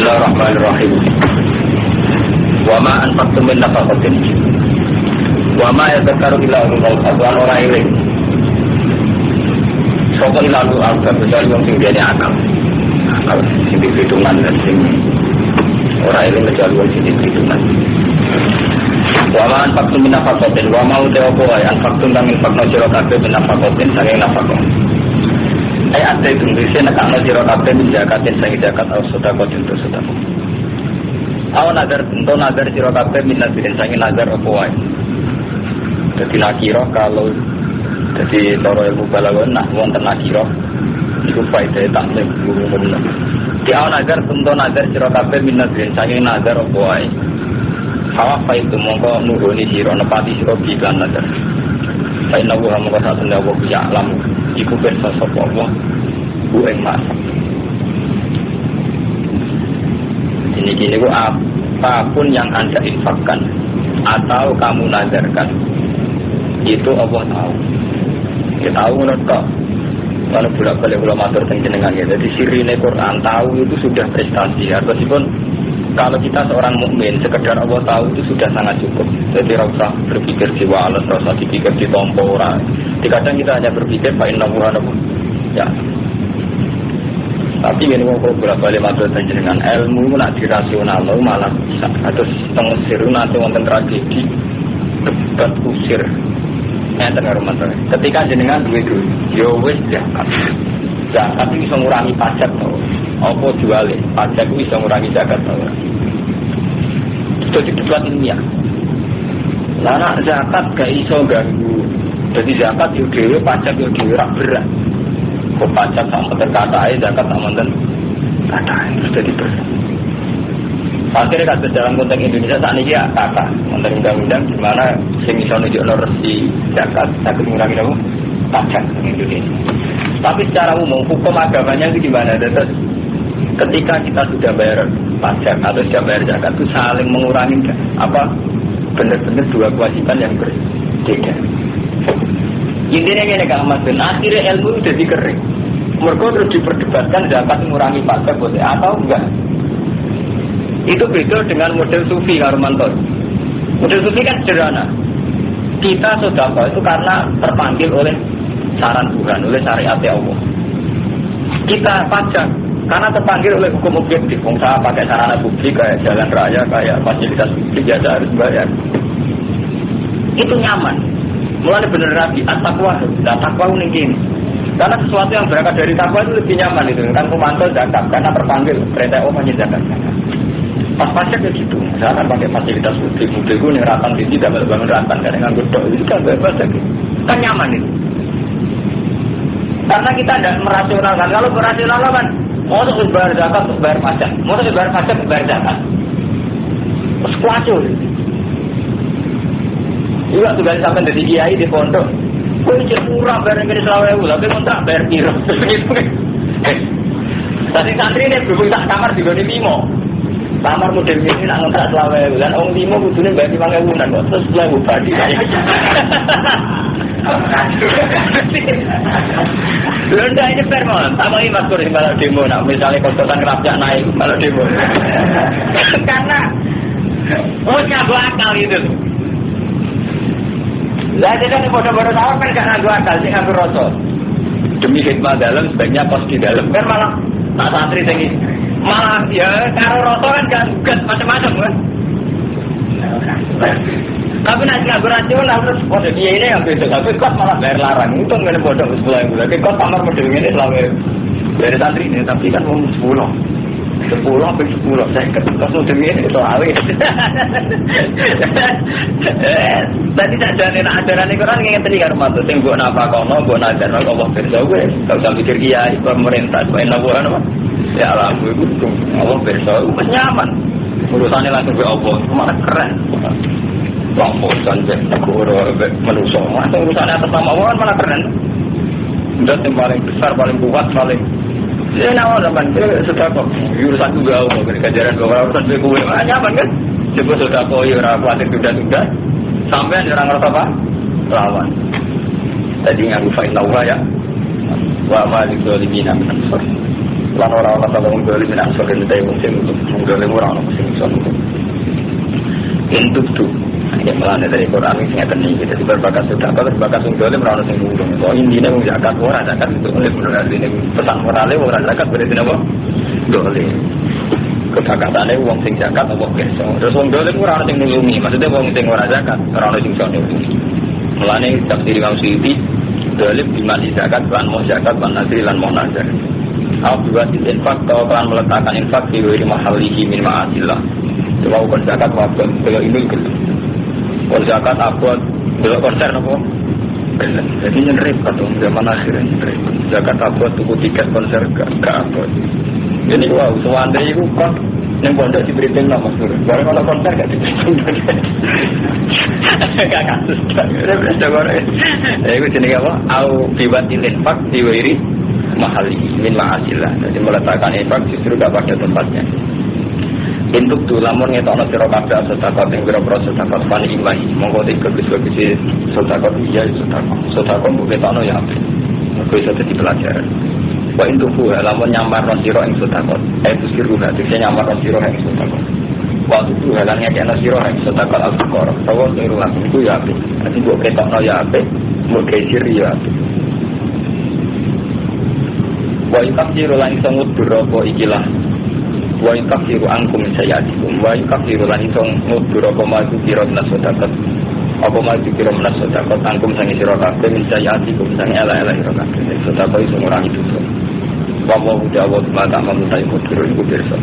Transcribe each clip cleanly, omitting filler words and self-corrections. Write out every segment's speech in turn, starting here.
Bismillahirrahmanirrahim. Wa ma anfaqtum min nafaqatin wa ma yadhkaru illa ulul albab ora eling. Sapa ila ulul albab kecuali wong sing dene akal. Akal sing dihitungan dan sing ora eling kecuali wong sing dihitungan. Wa ma anfaqtum min nafaqatin wa ma utewa wae anfaqtum kang infaqna sira kabeh min nafaqatin saking nafaqah. Ada itu bisa nak amal siro kabeh menjagatin sangi zakat atau sedekah untuk sedekah. Awan nazar untuk nazar siro kabeh minat birin sangi nazar apa wae. Jadi nakiro kalau jadi toro ilmu balagon nak wonten nakiro itu faedah taklim umum. Di awan nazar untuk nazar siro kabeh minat birin sangi nazar apa wae. Hawa faedah mongko nuruni siro nepati siro bilan nazar. Fainna wa mongko satune wa ya'lam iku pirsa sapa Allah ku ing masak. Ini ku apapun yang Anda infakkan atau kamu nazarkan itu Allah tahu. Kita tahu menurut kok. Kalau bolak-balik ulama matur teng jenengan ya. Jadi sirine Quran tahu itu sudah prestasi. Meskipun kalau kita seorang mukmin sekedar Allah tahu itu sudah sangat cukup. Jadi rasa berpikir jiwa alas, rasa dipikir di tompo orang. Kadang kita hanya berpikir Pak Inna Wuhanabu. Ya. Tapi ini mau bolak-balik matur teng jenengan ilmu nak dirasional malah bisa. Atau tengusir nanti wonten tragedi debat kusir. Ketika jenengan duit itu, yo wis zakat. Zakat itu bisa ngurangi pajak tau. Apa jualnya? Pajak itu bisa ngurangi zakat tau. Itu dibuat ini ya. Lana zakat gak iso ganggu. Jadi zakat yo dhewe, pajak yo dhewe rak berat. Kok pajak sama terkatai, zakat sama terkatai. Terus jadi berat. Akhirnya kata dalam konteks Indonesia saat ini ya kata konteks undang-undang di mana sing iso nunjukno resi zakat sakit ngurangi apa pajak di Indonesia. Tapi secara umum hukum agamanya itu gimana? Terus ketika kita sudah bayar pajak atau sudah bayar zakat itu saling mengurangi apa benar-benar dua kewajiban yang berbeda. Intinya ini Kang Ahmad bin akhirnya ilmu itu jadi kering. Mereka terus diperdebatkan zakat mengurangi pajak boleh atau enggak? Itu beda dengan model sufi Harmanto. Model sufi kan sederhana. Kita sedekah itu karena terpanggil oleh saran Tuhan, oleh syariat Allah. Kita pajak karena terpanggil oleh hukum objektif. Saya pakai sarana publik kayak jalan raya, kayak fasilitas publik ya saya harus bayar. Itu nyaman. Mulai bener rapi, at-taqwa. Dan takwa ini. Karena sesuatu yang berangkat dari takwa itu lebih nyaman itu. Kan pemantau zakat karena terpanggil perintah Allah zakat. Pas pajak ya gitu, saya akan pakai fasilitas publik itu nih ratan tinggi, dapat bangun ratan, karena nganggur dok itu kan pajak, kan nyaman itu. Karena kita tidak merasionalkan, kalau merasionalkan kan, mau untuk bayar zakat, untuk bayar pajak, mau untuk bayar pajak, untuk bayar zakat, terus kuacur. Juga tugas sampai dari kiai di pondok, kau cek murah bayar yang selawai, tapi mau tak bayar kira, tadi santri ini berhubung tak kamar di Goni Limo. Kamar model ini nak ngontrak selawai dan orang lima butuhnya bayar 5.000 kok terus selawai badi kaya. Lenda ini permon, sama ini mas Kur malah demo nak misalnya kotoran kerapjak naik malah demo. Karena ngaku akal itu. Lah jadi kan bodoh-bodoh tahu kan gak ngaku akal sih ngaku rosot. Demi hikmah dalam sebaiknya kos di dalam kan malah tak santri tinggi. Malah ya karo roto kan gak tugas macam-macam kan. Tapi nanti nggak rasional terus kode dia ini yang beda. Tapi kos malah bayar larang. Untung nggak bodoh 10.000. Tapi kos kamar model ini selalu dari santri ini. Tapi kan mau 10 sampai 10. Saya kos model ini itu awet. Tadi tak jalan ajaran ini kan ingin tadi kan rumah tuh. Tengok napa kono, buat ajar Allah bersahaja. Kalau saya pikir dia pemerintah, main laporan apa? Ya Allah, gue untung Allah bersahaja, nyaman. Urusannya langsung ke Allah, malah keren. Lampusan je, negara manusia. Langsung urusannya atas nama Allah malah keren. Dan yang paling besar, paling kuat, paling. Ya nawar zaman itu sudah kok. Urusan juga Allah, kejaran urusan gue nyaman kan? Coba sudah kok, orang khawatir sudah. Sampai ada orang ngerasa apa? Lawan. Tadi ngaku fa'in Allah ya. Wa ma'alik zolimina minam sur. lan ora ana wong dolim nek solen te wong sing dolim ora ana sing iso untuk tu ya melane dari Quran ini ngeten iki dadi berbakat sedekah berbakat sing dolim ora ana sing ngulung kok intine wong zakat ora zakat itu oleh bener ini pesan morale ora zakat berarti napa dolim kebakatane wong sing zakat apa kersa terus wong dolim ora ana sing nulungi maksudnya wong sing ora zakat ora ana sing iso nulungi melane tafsir Imam Suyuti dolim dimani zakat lan mau zakat lan nazri lan mau nazar Al-Buwasid infak atau peran meletakkan infak di wiri mahalihi min ma'asillah cuma bukan zakat wabah kalau ini kalau zakat abad kalau konser apa jadi nyerempet dong zaman akhirnya nyerempet zakat abad tuku tiket konser gak abad ini wow sewanda itu kan yang pondok diberi nama mas Nur baru kalau konser gak diberi gak kasus itu jenis apa au biwatil infak di wiri mahali min ma'asillah jadi meletakkan infak justru gak pada tempatnya untuk tu lamun ngetokno sira kabeh sedekah ing pira-pira sedekah pan imahi monggo dikebis-kebis sedekah iya sedekah mbok ketokno ya apik mergo iso dadi pelajaran wa intufu lamun nyamarno sira ing sedekah itu siruha dikse nyamarno sira ing sedekah waktu itu halangnya kena sira ing sedekah al-fuqara tawa siruha iku ya apik dadi mbok ketokno ya apik mbok gesir ya apik wa ikasiru lan sangut berapa ikilah wa yukafiru angkum sayatikum wa yukafiru lan isong ngudur apa maju kira menasodakat apa maju kira menasodakat angkum sangi sirakabe min sayatikum sangi ala-ala sirakabe sodakat isong orang itu so wa hudawa mata mamutai kudiru iku birsa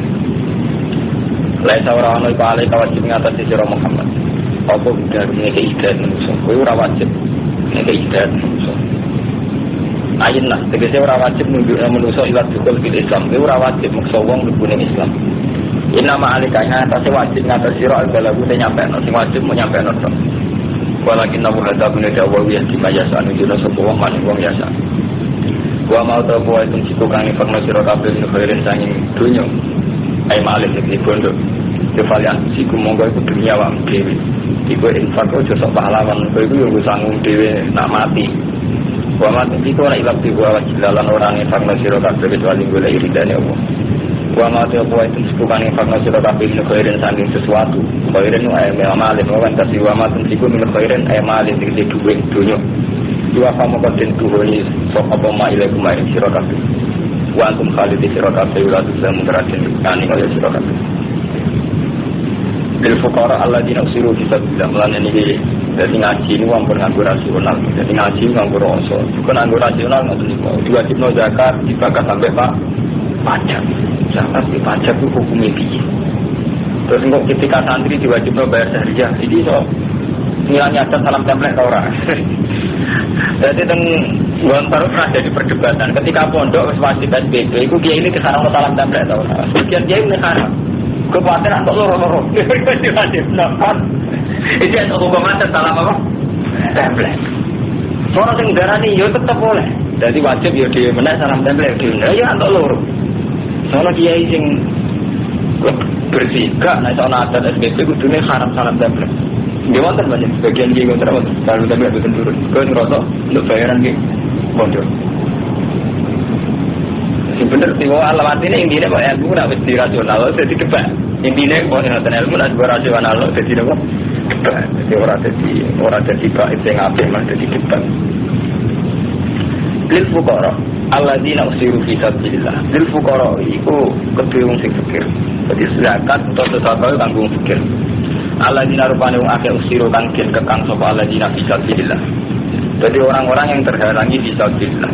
laisa orang iku alai kawajib ngatasi sirah Muhammad apa hudaru ngeke hidayat manusia kue ora wajib ngeke hidayat manusia ayin lah, tegese ora wajib nunjukna manusa ilat dukul fil Islam. Kuwi ora wajib maksa wong mlebu ning Islam. Inama alikanya atase wajib ngatur sira albalagu te nyampe sing wajib mau nyampe tok. Walakin nabu hadza bin dawa ya dimayasa nunjukna sapa wong maning wong biasa. Wa mau ta kuwi sing cikukane pernah sira kabeh ning khairin sanging dunya. Ai malih iki bondo. Kevalian siku monggo iku dunia wong dhewe. Iku infak ojo sok pahlawan, iku yo sanggung dhewe nak mati. Wa ma tiku ora ilak tiku wa jalan orang yang fakna sira kabeh kecuali golek iridane Allah. Wa ma tiku itu sepukane fakna sira kabeh nek khairin saking sesuatu. Khairin ay amal wa kasih wa ma tiku min khairin ay amal iki duwe dunya. Dua kamu kodin tuhoni sok apa ma ilaikum ma sira kabeh. Wa antum khalidi sira kabeh ora bisa mundaraken kani kaya sira kabeh. Bil fuqara alladziina usiru fi sabilillah lan niki dadi ngaji ini wong nganggo rasional dadi ngaji nganggo rasa bukan nganggo rasional ngoten niku diwajibno zakat dibakar sampai pajak zakat di pajak itu hukumnya piye terus kok ketika santri diwajibno bayar syariah iki iso ngilangi adat salam template ora jadi teng gontar pernah jadi perdebatan ketika pondok wis wajib SPP iku kiai ini kesarang salam template ora sekian kiai ini haram kekuatan atau loro-loro diwajibno kan itu yang hukum adat salah apa? Template. Soalnya yang darah ini ya tetap boleh. Jadi wajib ya di mana salam template di mana ya untuk loro. Soalnya kiai sing bersih gak naik soal adat SPP kudunya haram salam template. Gimana banyak bagian kiai kontra salam template itu turun. Kau ngerasa untuk bayaran kiai bodoh. Bener sih, alamat ini intinya kok ilmu nak mesti rasional, jadi debat. Intinya kok ilmu nak juga rasional, jadi apa? Debat. Jadi orang jadi baik yang apa mah jadi debat. Lil fuqara alladzina usiru fi sabilillah. Lil fuqara iku kedhe wong sing fakir. Jadi zakat atau sedekah kanggo wong fakir. Alladzina rupane wong akeh usiru kang kekang sapa alladzina fi sabilillah. Jadi orang-orang yang terhalangi fi sabilillah.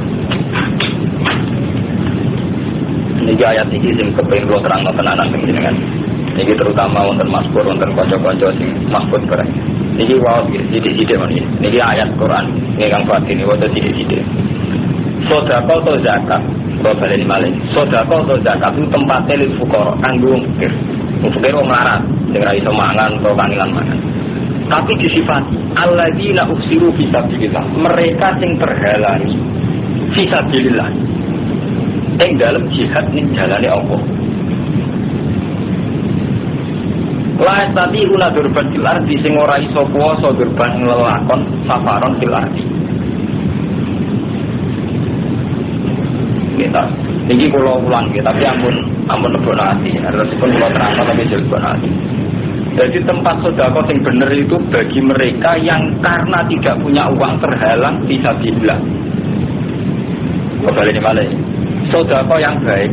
Ini ayat ini yang kepengen lo terang tenanan dengan ini terutama untuk masbur untuk konco-konco sing masbur barang. Ini wow sidik-sidik mana ini ayat Quran ini yang fatin ini waktu sidik-sidik. Sodako atau zakat, kalau balik malih. Sodako atau zakat itu tempatnya di fukor, tanggung fikir. Fikir orang melarat, dengan iso mangan atau kangelan mangan. Tapi disifati alladzina usiru fi sabilillah, mereka yang terhalangi fi sabilillah. Yang dalam jihad ini jalani Allah. Lain tadi una durban fil ardi sing ora iso kuwasa durban nglelakon safaron fil ardi. Kita Ini kalau ulang ya, tapi ampun lebih hati. Respon kalau terang tapi lebih hati. Jadi tempat sedekah yang benar itu bagi mereka yang karena tidak punya uang terhalang fisabilillah. Kembali di mana? Sedekah yang baik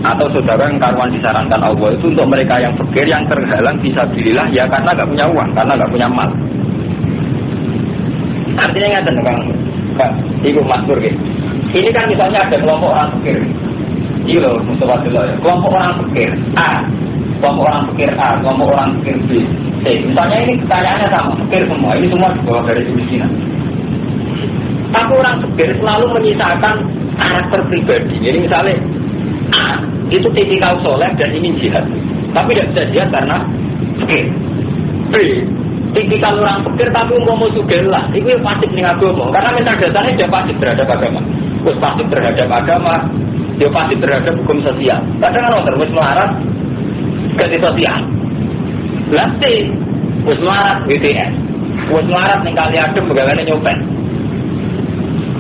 atau sedekah yang karuan disarankan Allah itu untuk mereka yang fakir yang terhalang fisabilillah ya karena nggak punya uang, karena nggak punya mal. Artinya nggak ada Pak, Ibu Masbur gitu. Ini kan misalnya ada kelompok orang fakir. Iya loh, Mustafa dulu ya. Kelompok orang fakir A, kelompok orang fakir A, kelompok orang fakir B, C. Misalnya ini pertanyaannya sama, fakir semua. Ini semua di bawah garis kemiskinan. Tapi orang fakir selalu menyisakan karakter pribadi. Jadi misalnya A itu tipikal soleh dan ingin jihad, tapi tidak bisa jihad karena fakir. B tipikal orang fakir tapi umpama sugih lah, itu yang pasif ning agama. Karena mental dasarnya dia pasif terhadap agama. Terus pasif terhadap agama, dia pasif terhadap hukum sosial. Kadang kan orang terus melarat ganti sosial. Berarti terus melarat BTS, terus melarat ning kali adem bagaimana nyopet.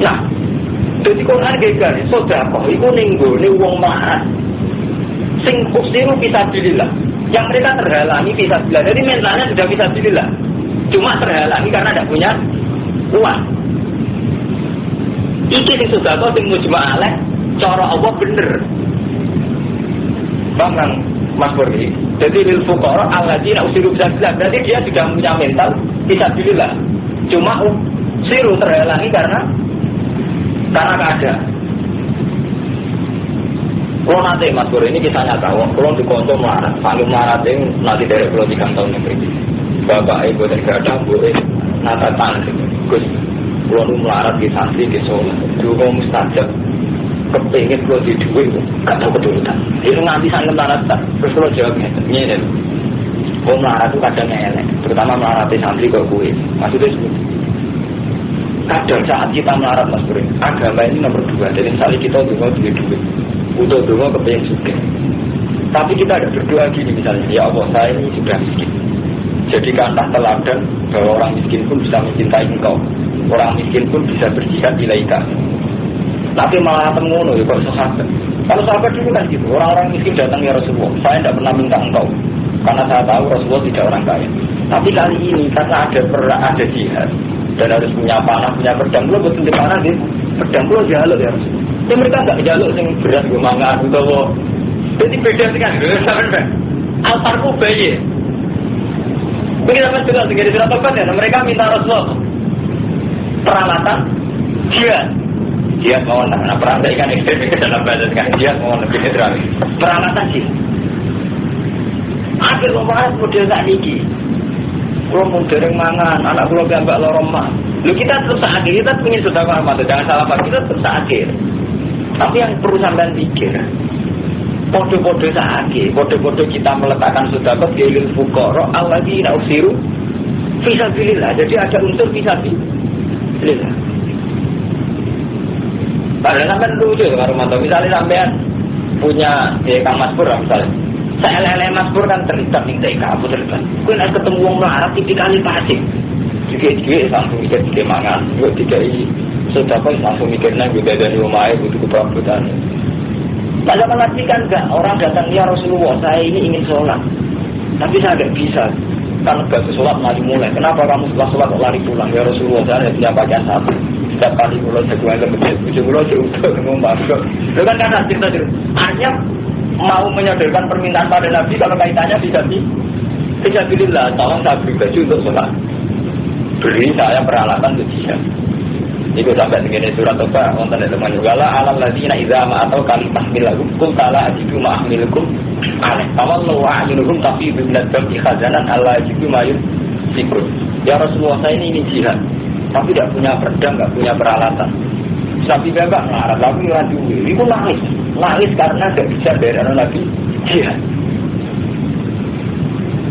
Nah, jadi Quran gegar, sedekah iku ning nggone wong melarat. Sing usiru fisabilillah. Yang mereka terhalangi fisabilillah. Jadi mentalnya sudah fisabilillah. Cuma terhalangi karena tidak punya uang. Iki sing sedekah sing mujma' alaih cara Allah bener. Bang Mas Burdi. Jadi lil fuqara alladzina usiru fisabilillah. Berarti dia juga punya mental fisabilillah. Cuma usiru terhalangi karena keadaan. Kalau nanti Mas Bro ini kisah nyata, kalau di konco melarat, paling melarat ini nanti dari pulau 3 tahun yang berikut. Bapak ibu terkadang boleh natatan, Gus, kalau melarat di santri di Solo, juga mustajab, kepingin pulau di duit, gak tahu keturutan. Itu nanti sangat melarat tak, terus kalau jawabnya, ini deh, kalau melarat itu kadang elek, terutama melarat di santri ke gue, maksudnya seperti. Kadang saat kita melarat Mas Bro, agama ini nomor 2. Jadi misalnya kita juga duit, butuh doa kepengen suka. Tapi kita ada berdoa gini misalnya, ya Allah saya ini sudah miskin. Jadikanlah teladan bahwa orang miskin pun bisa mencintai engkau. Orang miskin pun bisa berjihad ilaika. Tapi malah temuno ya kok sahabat. Kalau sahabat dulu kan gitu, orang-orang miskin datang ya Rasulullah, saya tidak pernah minta engkau. Karena saya tahu Rasulullah tidak orang kaya. Tapi kali ini karena ada jihad dan harus punya panah, punya pedang, lo betul di mana gitu? Pedang lo jaluk ya Rasulullah. Ya mereka enggak jaluk yang berat gue mangan utawa. Jadi beda sih kan, sampean. Altarku bayi. Begitu apa juga segala surat tobat ya, mereka minta Rasulullah peralatan dia mau nah peralatan ikan ekstrim ke dalam badan kan dia mau lebih netral. Peralatan sih. Akhir lombaan model tak niki. Kalau mau dereng mangan, anak kalau gambar lorong mah. Lu kita tetap sakit, kita punya sedekah mata, jangan salah pak, kita tetap sakit. Tapi yang perlu sampean pikir, podo-podo sakit, podo-podo kita meletakkan sedekah di ilmu fuqara, alladzina usiru fisabilillah. Jadi ada unsur fisabilillah. Padahal sampean lucu kalau mantap, misalnya sampean punya Kang Mas Pur misalnya. Saya lele Mas Pur kan terlibat ning TK, aku terlibat. Kuwi nek ketemu wong melarat tipikale pasif. Juga langsung mikir mangan, juga dikai sedekah langsung mikirnya gue dari rumah butuh keperawatan. Pada melatih kan enggak, orang datang ya Rasulullah, saya ini ingin sholat, tapi saya enggak bisa. Karena enggak sholat lari mulai. Kenapa kamu setelah sholat lari pulang? Ya Rasulullah, saya punya pakaian satu. Setiap kali pulau jagoan ke masjid, pulau jauh ngomong masuk. Itu kan karena cerita dulu. Artinya mau menyodorkan permintaan pada Nabi kalau kaitannya bisa bilillah, tolong saya beri baju untuk sholat. Beri saya peralatan untuk jihad. Itu sampai segini surat apa? Wonten teman juga lah. Alal ladzina idza ma atau kali tahmilakum qul ta'ala ajidu ma ahmilukum alaih. Tawallu wa a'yunuhum tafidu min ad-dam'i khazanan alla ajidu ma yunfikun. Ya Rasulullah saya ini jihad, tapi tidak punya pedang, tidak punya peralatan. Tapi bapak melarat, tapi raju. Itu nangis karena tidak bisa dari Nabi jihad.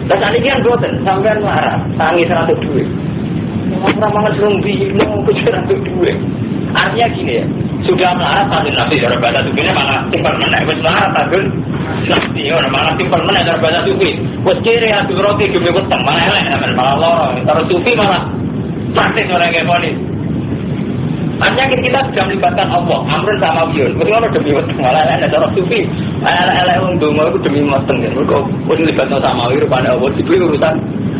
Dan saat ini kan boten sampean melarat, nangis ratu duit. Orang mangan serung bingung, kejar untuk duit. Artinya gini ya, sudah melarat tadi Nabi cara bahasa tubuhnya malah timpal menek, wes melarat tadi Nabi orang malah timpal menek cara bahasa tubuh. Wes kiri adu roti gede weteng malah elek, malah lorong. Taruh tubuh malah praktis orang kayak polis. Artinya kita sudah melibatkan Allah, amrun sama wiyun. Betul ada demi weteng, malah ada cara sufi. Ala wong donga iku demi weteng. Mergo wis melibatkan sama wiyun pada Allah dibeli urusan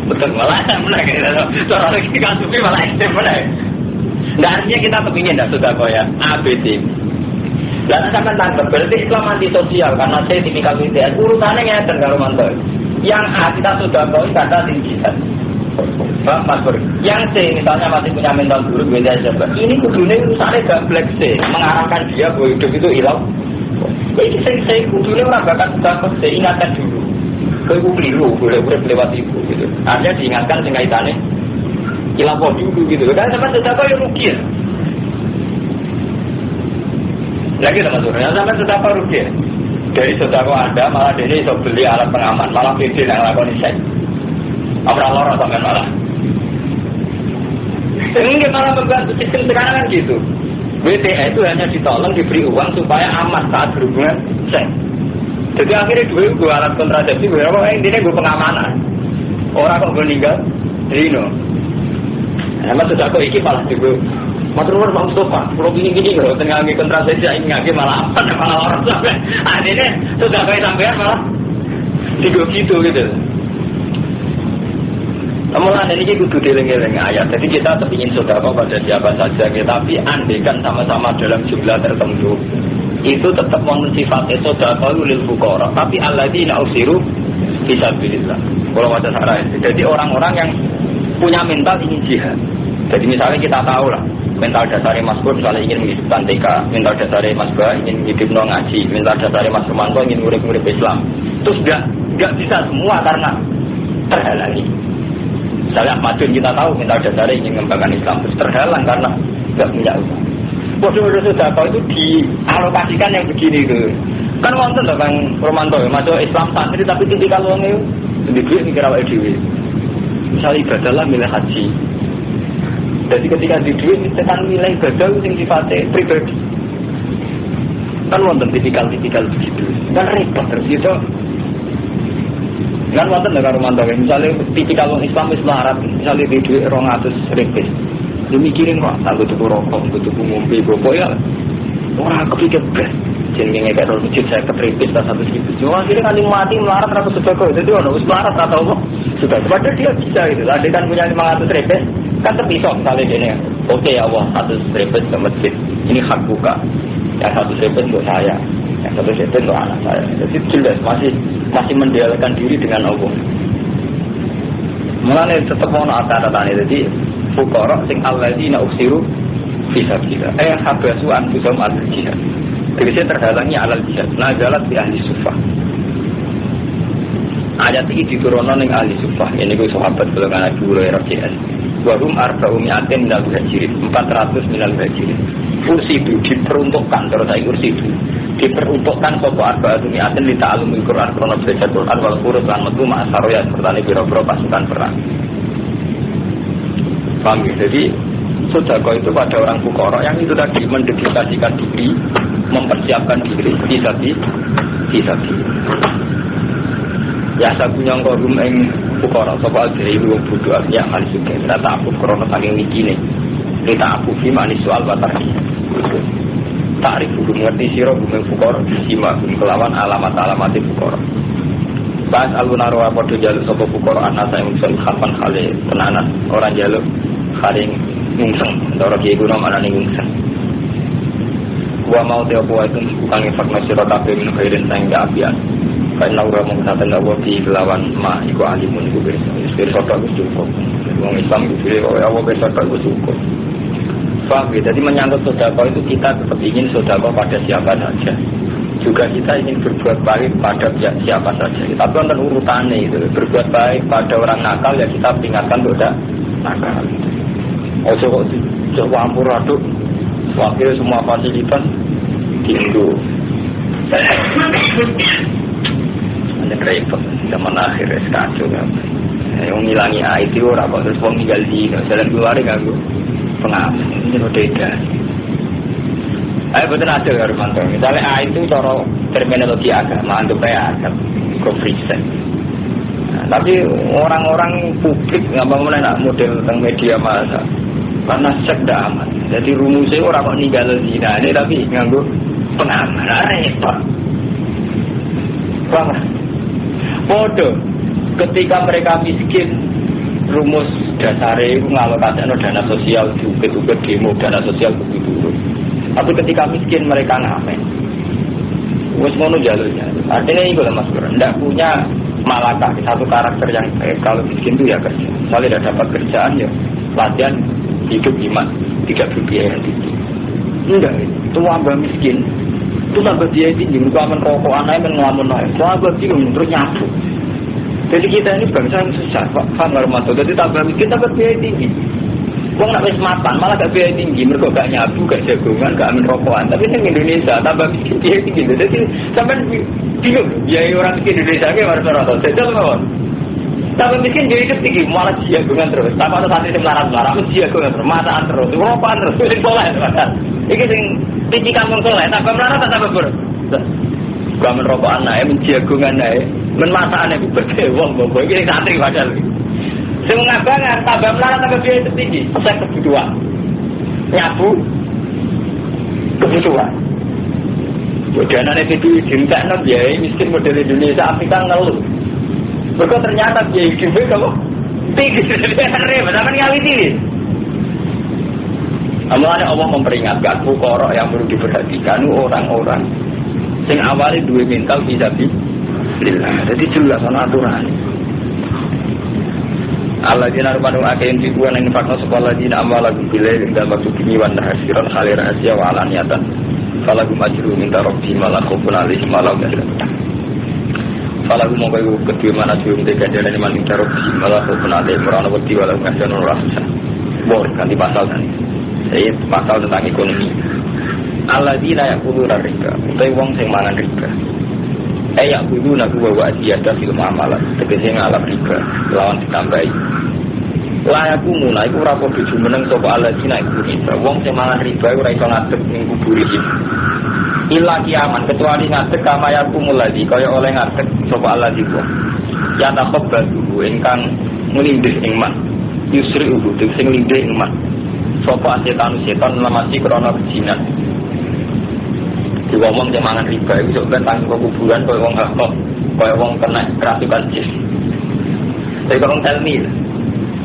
weteng malah meneh gitu. Cara kita sufi malah ekstrem meneh. Nah, artinya kita kepingin tidak sudah ya ABC. Dan sampai tangkap berarti Islam anti sosial karena saya tipikal itu urutannya ngeten kalau mantap. Yang A kita sudah kata tinggi. Mas Bro, yang C misalnya masih punya mental buruk beda saja. Ini kudunya urusannya gak black C, mengarahkan dia bahwa hidup itu hilang. Ini saya kudunya orang bakal sudah saya ingatkan dulu. Kau keliru, boleh lewat ibu gitu. Artinya diingatkan dengan kaitannya hilang dulu gitu. Dan sampai sudah kau yang rugi. Lagi sama surya, sampai sudah kau rugi. Dari sudah kau ada malah dari so beli alat pengaman, malah PD yang lakukan isek. Apa lorong sampai malah. Sehingga malah membantu sistem sekarang kan gitu. WTA itu hanya ditolong diberi uang supaya aman saat berhubungan seks. Jadi akhirnya gue alat kontrasepsi, gue apa intinya gue pengamanan. Orang kok meninggal, Rino. Sama sudah kok iki malah juga. Matur Bang Mustafa, kalau gini kalau tengah ngi kontrasepsi ini nggak malah apa malah orang sampai. Akhirnya sudah kayak sampean malah digo gitu. Kemudian ini kudu dieling-eling ayat. Jadi kita kepingin sedekah pada siapa saja, tapi andaikan sama-sama dalam jumlah tertentu, itu tetap mensifatnya sedekah lil fuqara. Tapi alladzina usiru fisabilillah. Kalau ada cara itu. Jadi orang-orang yang punya mental ingin jihad. Jadi misalnya kita tahu lah, mental dasarnya Mas Bur misalnya ingin menghidupkan TK, mental dasarnya Mas Ba ingin menghidupkan ngaji, mental dasarnya Mas Romanto ingin murid-murid Islam. Terus nggak bisa semua karena terhalangi. Misalnya Ahmadun kita tahu mental dasarnya ingin mengembangkan Islam, terus terhalang karena nggak punya uang. Bodoh-bodoh sudah kau itu dialokasikan yang begini itu. Kan wonten loh Bang Romanto, masuk Islam santri tapi tipikal uangnya lebih duit mikir awake dhewe. Misalnya ibadah lah milih haji. Jadi ketika di duit kita kan milih ibadah yang sifatnya pribadi. Kan wonten tipikal begitu. Kan repot terus gitu. Kan wonten nek karo mantawe misalnya tipikal wong Islam wis larat, misalnya di duit 200.000. Lu mikirin kok tak tuku rokok, tuku ngombe bopo ya. Ora kepikir blas. Jenenge kayak orang masjid saya ketripis tak 100.000. Cuma akhirnya kan mati melarat atau sedekah. Jadi ono wis melarat atau apa? Sudah padahal dia bisa gitu. Ada kan punya 500.000 kan terpisah misalnya gini. Oke ya Allah 100.000 ke masjid. Ini hak buka. Yang 100.000 untuk saya. Yang 100.000 untuk anak saya. Jadi jelas masih mendialogkan diri dengan Allah. Mulane tetap ono atas-atane. Jadi fuqara sing alladzina uksiru fisabilillah. Habasu anfusahum al-jihad. Jadi terhalangi alal jihad. Nazalat di ahli sufah. Ayat ini diturunkan dengan ahli sufah. Ini gue sahabat golongan Abu Hurairah JS. Warum arba'um yakin minal muhajirin. 400 minal muhajirin. Ursidu diperuntukkan. Terus saya ursidu diperuntukkan sopo arba'um yakin li ta'alumil Quran. Karena belajar Quran wal qur'an lan metu ma'asaroya seperti biro-biro pasukan perang. Paham ya? Jadi sedekah itu pada orang fuqara yang itu tadi mendedikasikan diri, mempersiapkan diri bisa. Ya saya punya ngorum ing fuqara sapa dhewe wong bodho ya kali suke. Rata aku krana saking mikine. Kita aku fi manis soal batarki. Tarik hukum ngerti sira hukum fuqara disima kelawan alamat-alamat fuqara. Pas alunaro padha jaluk sapa fuqara ana saya mungkin kapan kali tenanan orang jaluk karing ngungseng, ndoro kiye guna manane ngungseng. Wa mau te opo itu bukan informasi sira kabeh min khairin sang apian. Karena ora mung saten dawa di lawan ma iku alimun iku pirsa tok cukup. Wong Islam itu apa pirsa tok cukup. Faham ya? Jadi menyangkut sedekah itu kita tetap ingin sedekah pada siapa saja. Juga kita ingin berbuat baik pada siapa saja. Tapi untuk urutannya itu berbuat baik pada orang nakal ya kita peringatkan untuk tidak nakal. Ojo kok coba ampur aduk, wakil semua fasilitas tinggu. Ada repot zaman akhir kacau kan. Yang ngilangi IT orang kok terus tinggal di jalan keluar ganggu pengaman. Ini beda. Betul ada Hermanto. Misalnya A itu cara terminologi agama, untuk kayak agama, konfrisen. Tapi orang-orang publik nggak mau nak model tentang media massa. Karena seks tidak aman. Jadi rumusnya orang kok ninggal zina ini tapi nganggo pengaman. Repot. Paham? Bodoh. Ketika mereka miskin, rumus dasarnya itu ngalokasikan dana sosial juga demo dana sosial begitu. Tapi ketika miskin mereka ngamen. Wes ngono jalurnya. Artinya itu lah Mas Bro. Tidak punya malakah satu karakter yang kalau miskin itu ya kerja. Kalau tidak dapat kerjaan ya latihan hidup iman, tidak berbiaya tinggi. Enggak, itu tambah miskin. Itu tambah biaya tinggi. Mereka merokok anaknya ngelamun naik. Tambah bingung terus nyabu. Jadi kita ini bangsa yang susah, Pak Farmato. Jadi tambah miskin tambah biaya tinggi. Wong nak wis mapan malah gak biaya tinggi, mergo gak nyabu, gak jagongan, gak amin rokokan. Tapi ning Indonesia tambah miskin biaya tinggi. Jadi sampean bingung, biaya orang miskin Indonesia ki marah-marah. Jajal mawon. Tambah miskin biaya hidup tinggi, malah jagongan terus. Tambah ada santri melarat-melarat, jagongan terus, mataan terus, rokokan terus, sing soleh terus. Iki sing titikan wong soleh, tambah melarat tambah ber. Gak amin rokokan ae, menjagongan ae, men masaane ku bete wong mbok iki santri padahal. Sing ngabangan tambah melarat tambah biaya tinggi, saya kebutuhan. Nyabu kebutuhan. Danane itu dintekno biaya miskin model Indonesia Afrika ngeluh. Mergo ternyata biaya hidup kamu tinggi repot sampean ngawiti. Amalane Allah memperingatkan fuqara yang perlu diperhatikan orang-orang sing awalnya duwe mental bisa billah. Jadi jelas ana aturan. Allah dina rupanu akein fikuan yang fakna sekolah dina amalakum bilai dan waktu kini wan hasiran khalir asya wa alaniatan falagum ajru minta robbi malakupun alih malam dan falagum mau kayu kedua mana sebelum tiga jalan yang minta robbi malakupun alih merana beti walau ngasih nurah bor ganti pasal tadi saya pasal tentang ekonomi Allah dina yang kudu riba utai wong sing mangan riba yang kudu nak bawa ziyadah film amalan tegese ngalap riba lawan ditambahi layaku mulai iku ora padha jumeneng sapa aladina iku riba wong sing mangan riba ora iso ngadeg ning kubur iki illa kiaman kecuali ngadeg kamayaku mulai kaya oleh ngadeg sapa aladina ya taqabbadu ingkang nglindih ing man yusri ubu sing nglindih ing man sapa setan lamasi krana kejinan diwomong yang mangan riba itu sebenarnya tanggung ke kuburan kaya wong hakok kaya wong kena kerasukan jis jadi kalau telmi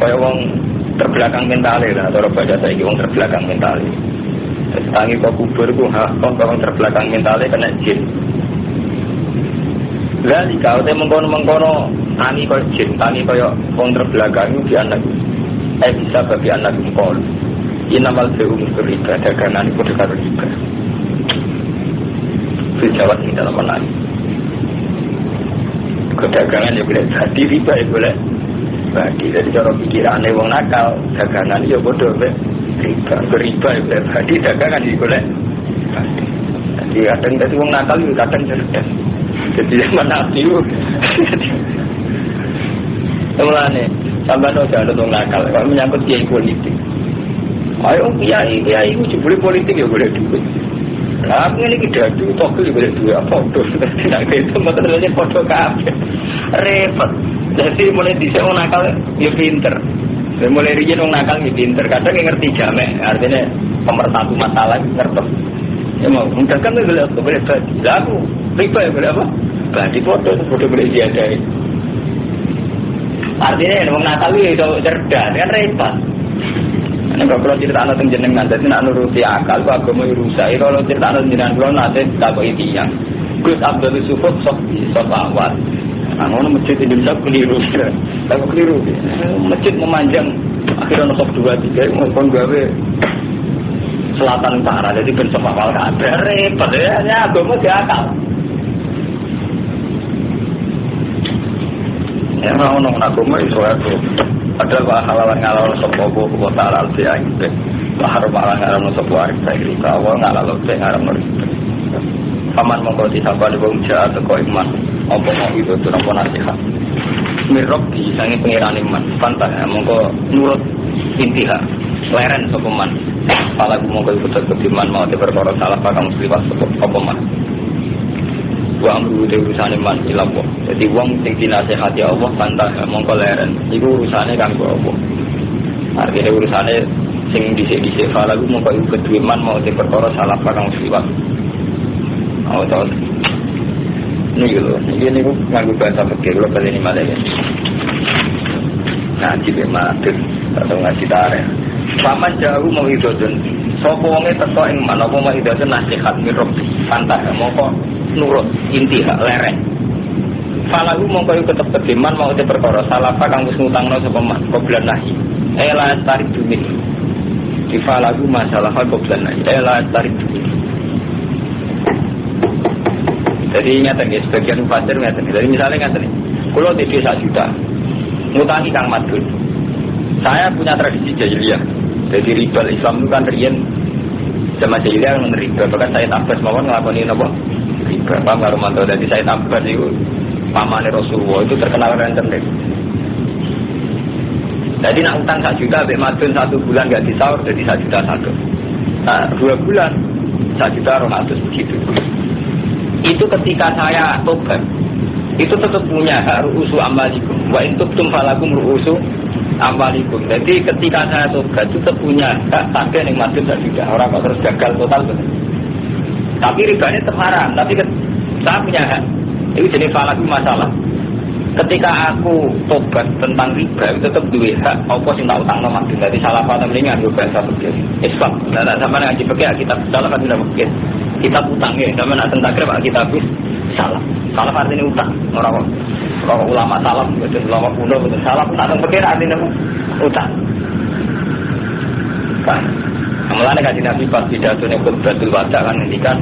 kaya wong terbelakang mentali lah atau baca saya wong terbelakang mentali tanggung ke kubur itu hakok kaya wong terbelakang mentali kena jis lah jika saya mengkono tani kaya jis tani kaya wong terbelakang itu di anak bisa bagi anak mengkol inamal berumus riba dagangan itu dekat riba Jawa ini dalam menang kedagangan ya boleh jadi riba ya boleh bagi jadi cara pikirannya wong nakal dagangan ya bodoh riba beriba ya boleh bagi dagangan ya boleh jadi kadang dari wong nakal itu kadang cerdas jadi zaman nabi itu mulanya sampai ada wong nakal kalau menyangkut kiai politik ayo kiai itu jebule politik ya boleh duit lah ini kita dulu tokil boleh dua foto tidak itu maksudnya foto kafe repot jadi mulai bisa nakal ya pinter mulai rijin nakal ya pinter kadang yang ngerti jamek artinya pemersatu masalah ngerti ya mau mudah kan boleh badi lalu riba ya boleh apa badi foto boleh diadai artinya yang nakal itu cerdas kan repot. Ini kalau cerita anak jenengan, jadi nak nuruti akal, agama rusak. Kalau cerita anak jenengan, kalau nanti tak kau yang Gus Abdul Sufut sok awal. Angono masjid Indonesia keliru, tak keliru. Masjid memanjang, akhirnya sok 2-3, ngomong gawe selatan utara, jadi ben sok awal kabar repot ya, agama di akal. Ya orang agama itu ada halalan ngalor sopo bu taala alfiah gitu. Bahar malah ngaram sopo arif saya kawa ngalor saya ngaram nori. Paman mongko disapa di bawah jahat teko iman. Apa mau itu tuh nopo nasihat. Mirok di sange pengiran iman. Pantah mongko nurut intiha. Leren sopo man. Pala mongko ikut ketiman mau diperkara salah pakang muslimat sopo man. Wa amru de urusane man ilapo. Jadi wong sing dinasehati Allah pantah mongko leren. Iku urusane kanggo apa? Artine urusane sing dhisik-dhisik falagu mongko iku kedue man mau te perkara salah kang siwat. Oh to. Ini niku nganggo bahasa fikih kula bali ni malah ya. Ngaji be matur atau ngaji tareh. Paman jauh mau idodun. Sapa wonge teko ing manapa mau idodun nasihat mirop pantah mongko nurut inti hak lereng. Falagu mongko iku tetep kediman mau te perkara salah kang wis ngutangno sapa man koblan nahi. Ela tarik dumin. Di falagu masalah koblan nahi. Ela tarik dumin. Jadi nyata nih, sebagian mufasir nyata nih. Jadi misalnya nyata nih, kalau di desa juta, ngutangi Kang Madun. Saya punya tradisi jahiliyah. Jadi riba Islam itu kan rian sama jahiliyah yang riba. Bahkan saya tabbas mawon ngelakuin apa? Riba. Paham nggak Romanto? Jadi saya tabbas itu pamane Rasulullah itu terkenal internet. Jadi nak utang 1 juta, Mbak Madun 1 bulan nggak disaur, jadi 1 juta 1. Nah 2 bulan 1 juta 200 begitu. Itu ketika saya tobat itu tetap punya hak ru'usu amalikum wa in tubtum falakum ru'usu amalikum. Jadi ketika saya tobat itu tetap punya hak tagih yang masuk tidak orang kok terus gagal total betul. Tapi ribanya tetap haram. Tapi saya punya hak. Itu jenis falakum masalah. Ketika aku tobat tentang riba itu tetap duwe hak apa sing tak utangno Mas. Jadi salah paham mendingan yo bahasa fikih Islam. Nah sama ngaji fikih kita salah kan tidak fikih. Kita utang ya, sama nak tentang kerja kita habis salah. Salah artinya utang. Orang ulama salam, betul ulama kuno betul salah. Tak tentang artinya utang. Kan, amalannya kaji Nabi pas pidatonya khutbatul wada kan ngendikan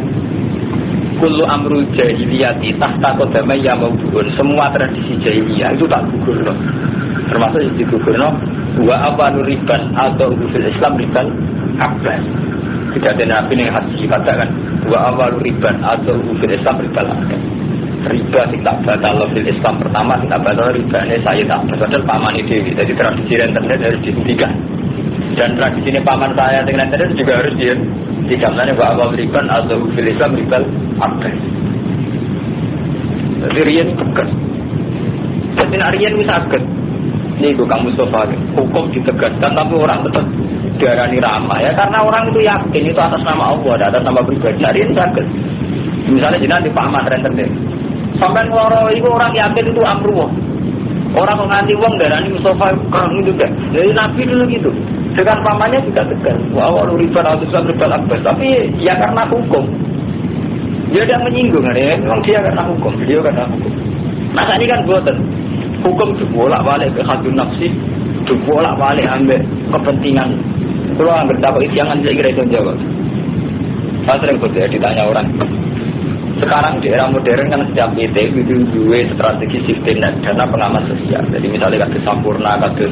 kullu amrul jahiliyati tahta qadamai ya mawdu'un. Semua tradisi jahiliyah itu tak gugur loh. Termasuk yang digugur loh. Wa awalu riban atau fil Islam riban abbas. Tidak ada Nabi yang haji katakan wa awal riban atau fil Islam riba riba tidak batal fil Islam pertama tidak batal ribanya saya tak padahal paman itu jadi tradisi internet harus dihentikan dan tradisi ini paman saya dengan internet juga harus dihentikan wa awal riban atau fil Islam riba abad jadi rian tegas jadi rian bisa agak ini bukan Mustafa hukum ditegaskan tapi orang tetap diarani ramah ya karena orang itu yakin itu atas nama Allah atas nama pribadi hari ini sakit misalnya jenengan di paman rentenir sampai ngeloro itu orang yakin itu amruh orang menganti uang darani Mustafa kurang itu kan jadi Nabi dulu gitu dengan pamannya juga tegas wah riba atau riba abbas tapi ya karena hukum dia tidak menyinggung ya memang dia karena hukum dia karena hukum masa ini kan buatan hukum dibolak balik ke hadun nafsi dibolak balik ambil kepentingan. Kalau nggak dapat jangan saya kira itu jawab. Saya sering betul ditanya orang. Sekarang di era modern kan setiap PT itu dua strategi sistem dan dana pengaman sosial. Jadi misalnya kasus Sampurna, kasus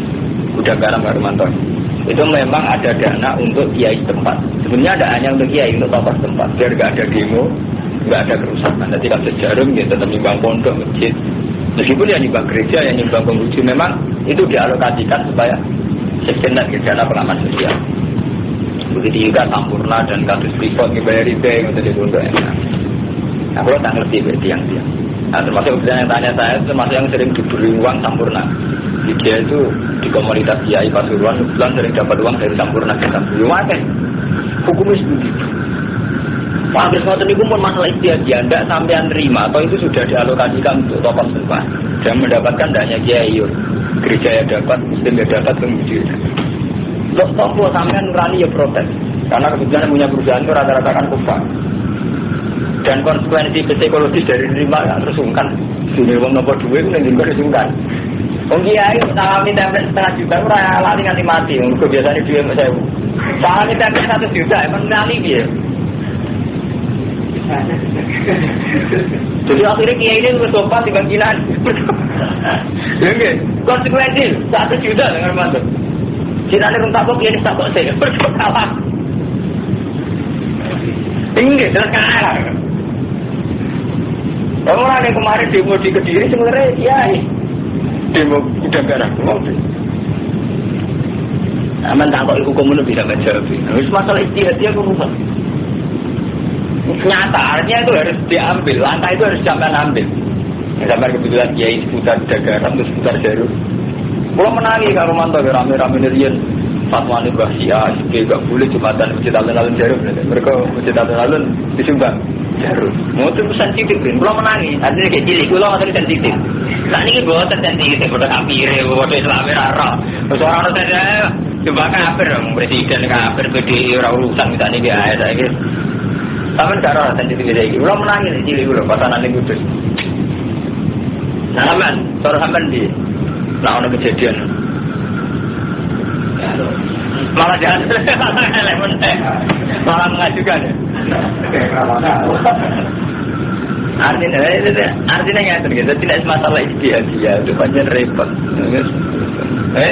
Gudang Garam Garumanton, itu memang ada dana untuk kiai tempat. Sebenarnya ada hanya untuk kiai untuk tokoh tempat. Biar nggak ada demo, nggak ada kerusakan. Nanti kasus Jarum ya tetap nimbang pondok masjid. Meskipun yang nimbang gereja, yang nimbang penguji memang itu dialokasikan supaya sistem dan dana pengaman sosial. Begitu juga Sampurna dan kasus Freeport dibayar itu yang tadi untuk enak. Nah, kalau tak ngerti tiang-tiang. Nah, termasuk yang tanya saya, termasuk yang sering diberi uang Sampurna. Dia itu di komunitas Kiai Pasuruan, bulan sering dapat uang dari Sampurna ke Sampurna. Hukumnya begitu. Hampir semua itu pun masalah istiadat, tidak sampai terima atau itu sudah dialokasikan untuk tokoh setempat dan mendapatkan hanya Kiai, gereja yang dapat, Muslim yang dapat, kemudian. Toko sampai nurani ya protes karena kebetulan punya perusahaan itu rata-rata kan kufar dan konsekuensi psikologis dari nerima ya tersungkan dunia uang nomor 2 itu yang juga tersungkan Kiai salami template 1,5 juta itu lali nganti mati biasanya duit saya salami template 1 juta emang lali dia jadi akhirnya Kiai ini bersopan di bangkinan konsekuensi 1 juta dengan masuk jika ada orang takut, dia takut saya berkalah. Tinggi, jelas kalah. Orang yang kemarin demo di Kediri sebenarnya, ya, demo udah garang. Aman takut hukum itu bisa menjawab. Harus masalah istihad dia berubah. Nyata, artinya itu harus diambil. Langkah itu harus sampai ambil. Sampai kebetulan Kiai seputar Dagaram, seputar Jarum. Kalau menangi kalau mantau rame-rame nerian fatwa ini Mbah Sia, gak boleh Jumatan masjid alun-alun Jarum. Mereka masjid alun-alun disumbang Jarum. Mau itu sensitif, kalau menangis, artinya kayak cilik, kalau nggak sensitif. Nah ini gue sensitif, udah kafir, udah Islam rara. Orang saja coba kafir, presiden kafir, PDI orang urusan misalnya dia ada gitu. Tapi cara sensitif kayak gitu, kalau menangis cilik, kalau pasangan ini kudus. Nah, aman, cara aman di, nah ada kejadian. Malah jangan malah mengajukan ya. Artinya nggak gitu, tidak masalah dia itu panjang repot.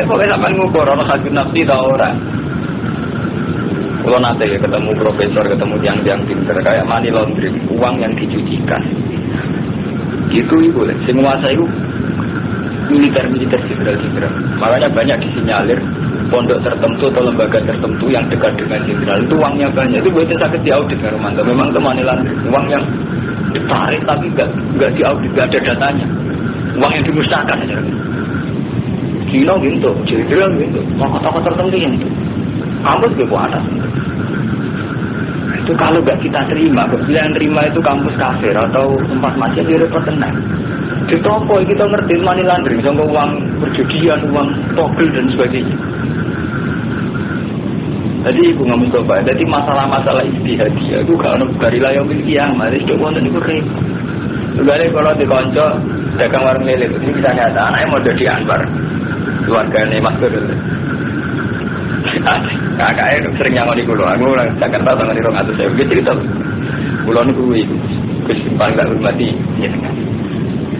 Pokoknya sampai ngukur orang sakit nafsi tahu orang. Kalau nanti ya ketemu profesor, ketemu tiang-tiang pinter kayak money laundering, uang yang dicucikan. Itu boleh. Semua saya itu militer jenderal. Makanya banyak disinyalir pondok tertentu atau lembaga tertentu yang dekat dengan jenderal itu uangnya banyak. Itu buatnya sakit diaudit kan Romanto. Memang itu money laundering, uang yang ditarik tapi nggak diaudit, nggak ada datanya. Uang yang dimusnahkan aja. Cina gitu, jenderal gitu, tokoh-tokoh tertentu yang itu. Kampus juga ada. Itu kalau nggak kita terima, kemudian terima itu kampus kafir atau tempat macet dia repot tenang. Di toko kita ngerti money laundering, sama uang perjudian, uang togel dan sebagainya. Jadi ibu nggak mencoba. Jadi masalah-masalah istihadiyah itu gak ada dari layar miliki yang mana itu konten itu repot. Juga kalau dikonco dagang warung lele itu bisa nyata anaknya mau jadi Anwar, keluarganya Mas Kodol. Kakaknya sering nyangon di Pulau. Aku orang Jakarta tangan di Rong atau saya begitu cerita. Pulau ini gue kesimpan gak hormati nyetengan.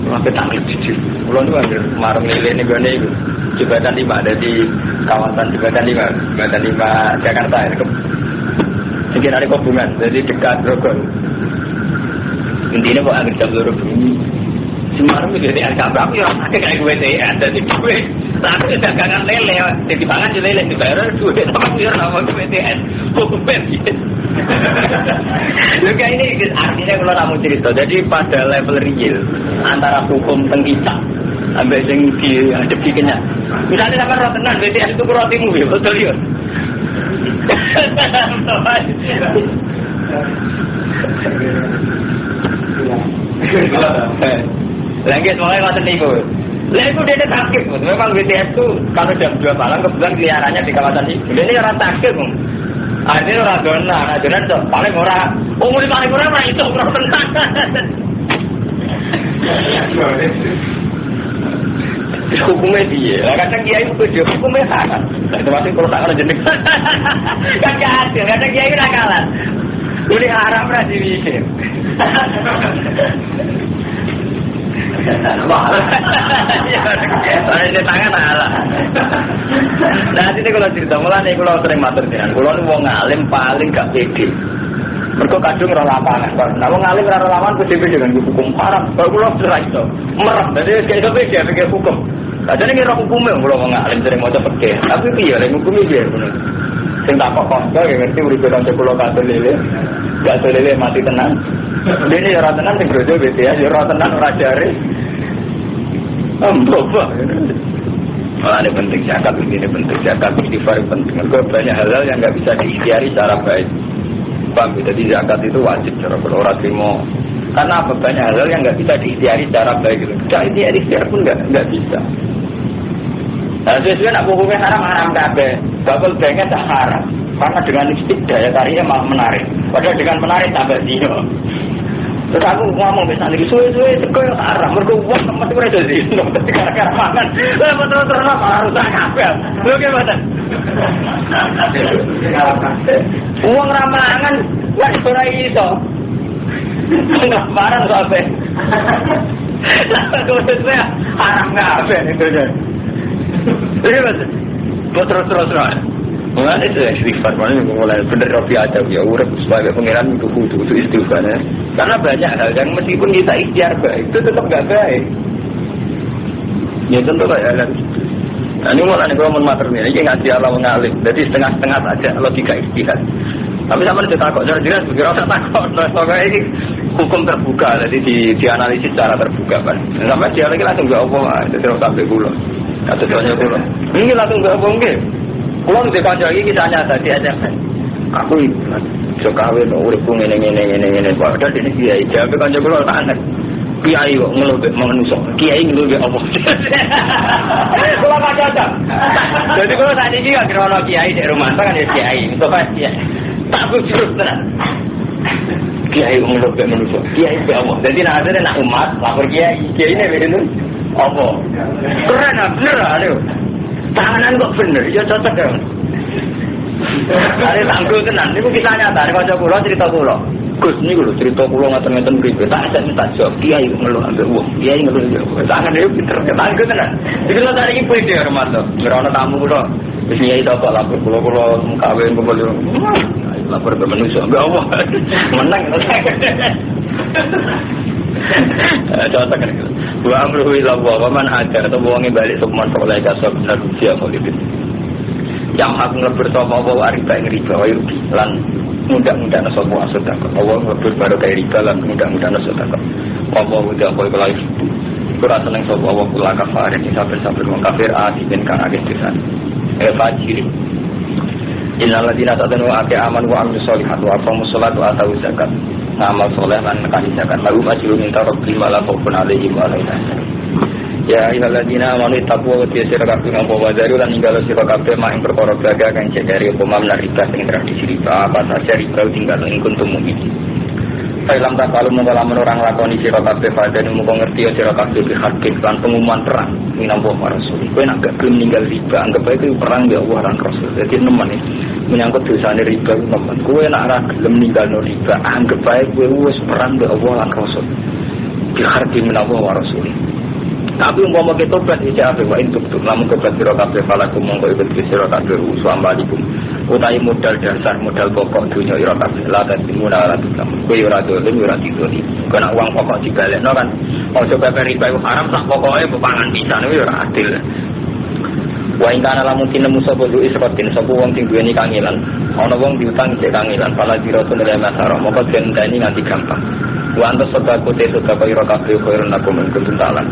Sampai tanggal 7. Pulau itu hampir marung lele ini gue nih. Jembatan 5 ada di kawasan Jembatan 5 Jakarta ya. Mungkin ada hubungan, jadi dekat Rogol. Intinya kok agak jam 2 bunyi. Semarang itu jadi agak berapa ya? Agak kayak gue ada di gue. Lalu dagangan lele, jadi pangan di lele dibayar duit sama dia sama BTS. Hukumnya gitu. Juga ini artinya kalau kamu cerita, jadi pada level real antara hukum tengkicak sampai yang dihadapi kena. Misalnya sama roh tenan, BTS itu rotimu ya, betul ya. Lagi semuanya nggak tertipu. Lalu itu dia takut, memang BTS itu kalau jam 2 malam kebetulan keliarannya di kawasan itu. Dia ini orang takut, ini orang donan itu paling orang. Umur paling orang itu orang tentang. Hukumnya dia, kadang kiai itu hukumnya haram. Termasuk kalau tak ada jenis, kan adil. Kadang kiai itu nakalan. Ini haram rasi mikir. Soalnya tangan ala. Nah ini kalau cerita mulai kalau sering matur dengan kalau mau ngalim paling gak pede. Mereka kadung roh lapangan. Kalau ngalim roh lapangan pede dengan hukum haram. Kalau kalau cerai itu merem. Jadi kayak pede pikir hukum. Kadang ini roh hukumnya kalau mau ngalim sering mau pede. Tapi dia yang hukumnya dia. Sing tak kok yang ngerti urip kanca kula kate lele. Gak lele mati tenang. Ini ya ora tenang sing brojo BTS ya ora tenang ora jare. Mbok. Ini penting zakat, ini penting zakat, istighfar penting. Mergo banyak hal-hal yang enggak bisa diikhtiari secara baik. Paham? Jadi zakat itu wajib cara orang terima. Karena banyak hal-hal yang enggak bisa diikhtiari secara baik gitu. Jadi ikhtiar pun enggak bisa. Nah, sesuai nak hukumnya haram kabeh. Bakal banget tak haram. Karena dengan listrik daya tariknya malah menarik. Padahal dengan menarik tambah dino. Terus aku ngomong misalnya suwe-suwe teko yo haram. Mergo wong mesti ora iso dino. Dadi gara-gara mangan. Lah terus harus tak kabeh. Lho ki mboten. Wong ra mangan wis ora iso. Enggak barang sampe. Lah kok saya haram kabeh itu. Terus. Mulai itu istighfar, mulai bener Robi aja ya urip sebagai pangeran itu kudu istighfar ya. Karena banyak hal yang meskipun kita ikhtiar baik itu tetap gak baik. Ya tentu kayak hal itu. Nah ini mulai kalau mau mater nih, ini ngasih Allah mengalim, jadi setengah-setengah saja logika ikhtiar. Tapi sama dia takut, jelas begitu orang takut. Soalnya ini hukum terbuka, jadi dianalisis secara terbuka kan. Sampai dia lagi langsung gak apa, jadi terus sampai pulau. Atau soalnya pulau. Ini langsung gak apa mungkin. Kulo ndek kanca iki kisahnya tadi SMS. Aku iso kawin uripku ngene padahal dene kiai jabe kanca kulo tak aneh. Kiai kok ngeluh mek manusa. Kiai ngeluh mek apa? Kulo tak cocok. Jadi kulo sak iki kan kira kiai di rumah kan ya kiai. Itu kan kiai. Tak bujuk tenan. Kiai ngeluh mek manusa. Kiai mek apa? Jadi ada nak umat lapor kiai. Kiai ne bener apa? Keren bener aduh. Tanganan kok bener, ya cocok kan. Ada tangguh tenan, itu kisah nyata. Ada kanca kula cerita kula. Gus niku lho cerita kula ngaten-ngaten mriki. Tak minta jawab kiai ngeluh ambek wong. Kiai ngeluh ambek tangan itu pinter. Tangguh tenan. Iki lho tadi iki pede Romanto. Ora ana tamu kula. Wis kiai tak lapor kula kawin kumpul. Lapor ke manusia ambek Allah. Menang. Contoh kan itu. Wa amruhu ila wa man hajar atau wonge balik sukman soleh kasab narusia kholidin. Yang hak ngelebur sapa wa riba ing riba wa yubi lan mudah-mudahan sapa sedekah. Allah ngelebur baru kaya riba lan mudah-mudahan sedekah. Apa udah kowe live. Ora seneng sapa wa kula kafarin saben-saben wong kafir adin kang akeh dosa. Fajiri. Innal ladina tadanu ake aman wa amilus solihat wa aqamus sholata wa atau zakat. Amal soleh lan nekani zakat. Lalu ajrun minta rabbil wala khaufun alaihim wa la hum. Ya ayyuhalladzina amanu taqwa wa sira kabeh ngapa wadaru lan ninggal sira kabeh mak ing perkara gaga kang cedari apa mamna riba sing tradisi riba apa saja riba tinggal ing kuntum mukmin. Film tak kalau mengalaman orang lakoni sira kabeh padane mung ngerti sira kabeh hadis lan pengumuman perang minangka rasul. Kowe nak gak gelem ninggal riba anggap bae itu perang ya Allah lan rasul. Dadi nemen iki menyangkut dosane riba nemen. Kowe nak ora gelem ninggalno riba anggap bae kowe wis perang ya Allah lan rasul. Hadis minangka rasul. Tapi umpama kita tobat ija ape wa intuk lamun tobat sira kabeh falakum mongko ibet sira kabeh usambalikum utahe modal dasar modal pokok dunya ira kabeh la tasimuna ala tukam kowe ora dolen ora didoni kena uang pokok dibalekno kan aja pepe riba haram sak pokoke pepangan pisan kuwi ora adil. Wa ing kana lamun tinemu sapa duwe sepatin sapa wong sing duweni kangelan ana wong diutang cek kangelan pala diroto nilai masara moko gendani nganti gampang wa antas sedako te sedako ira kabeh kowe ora nakum kuntalan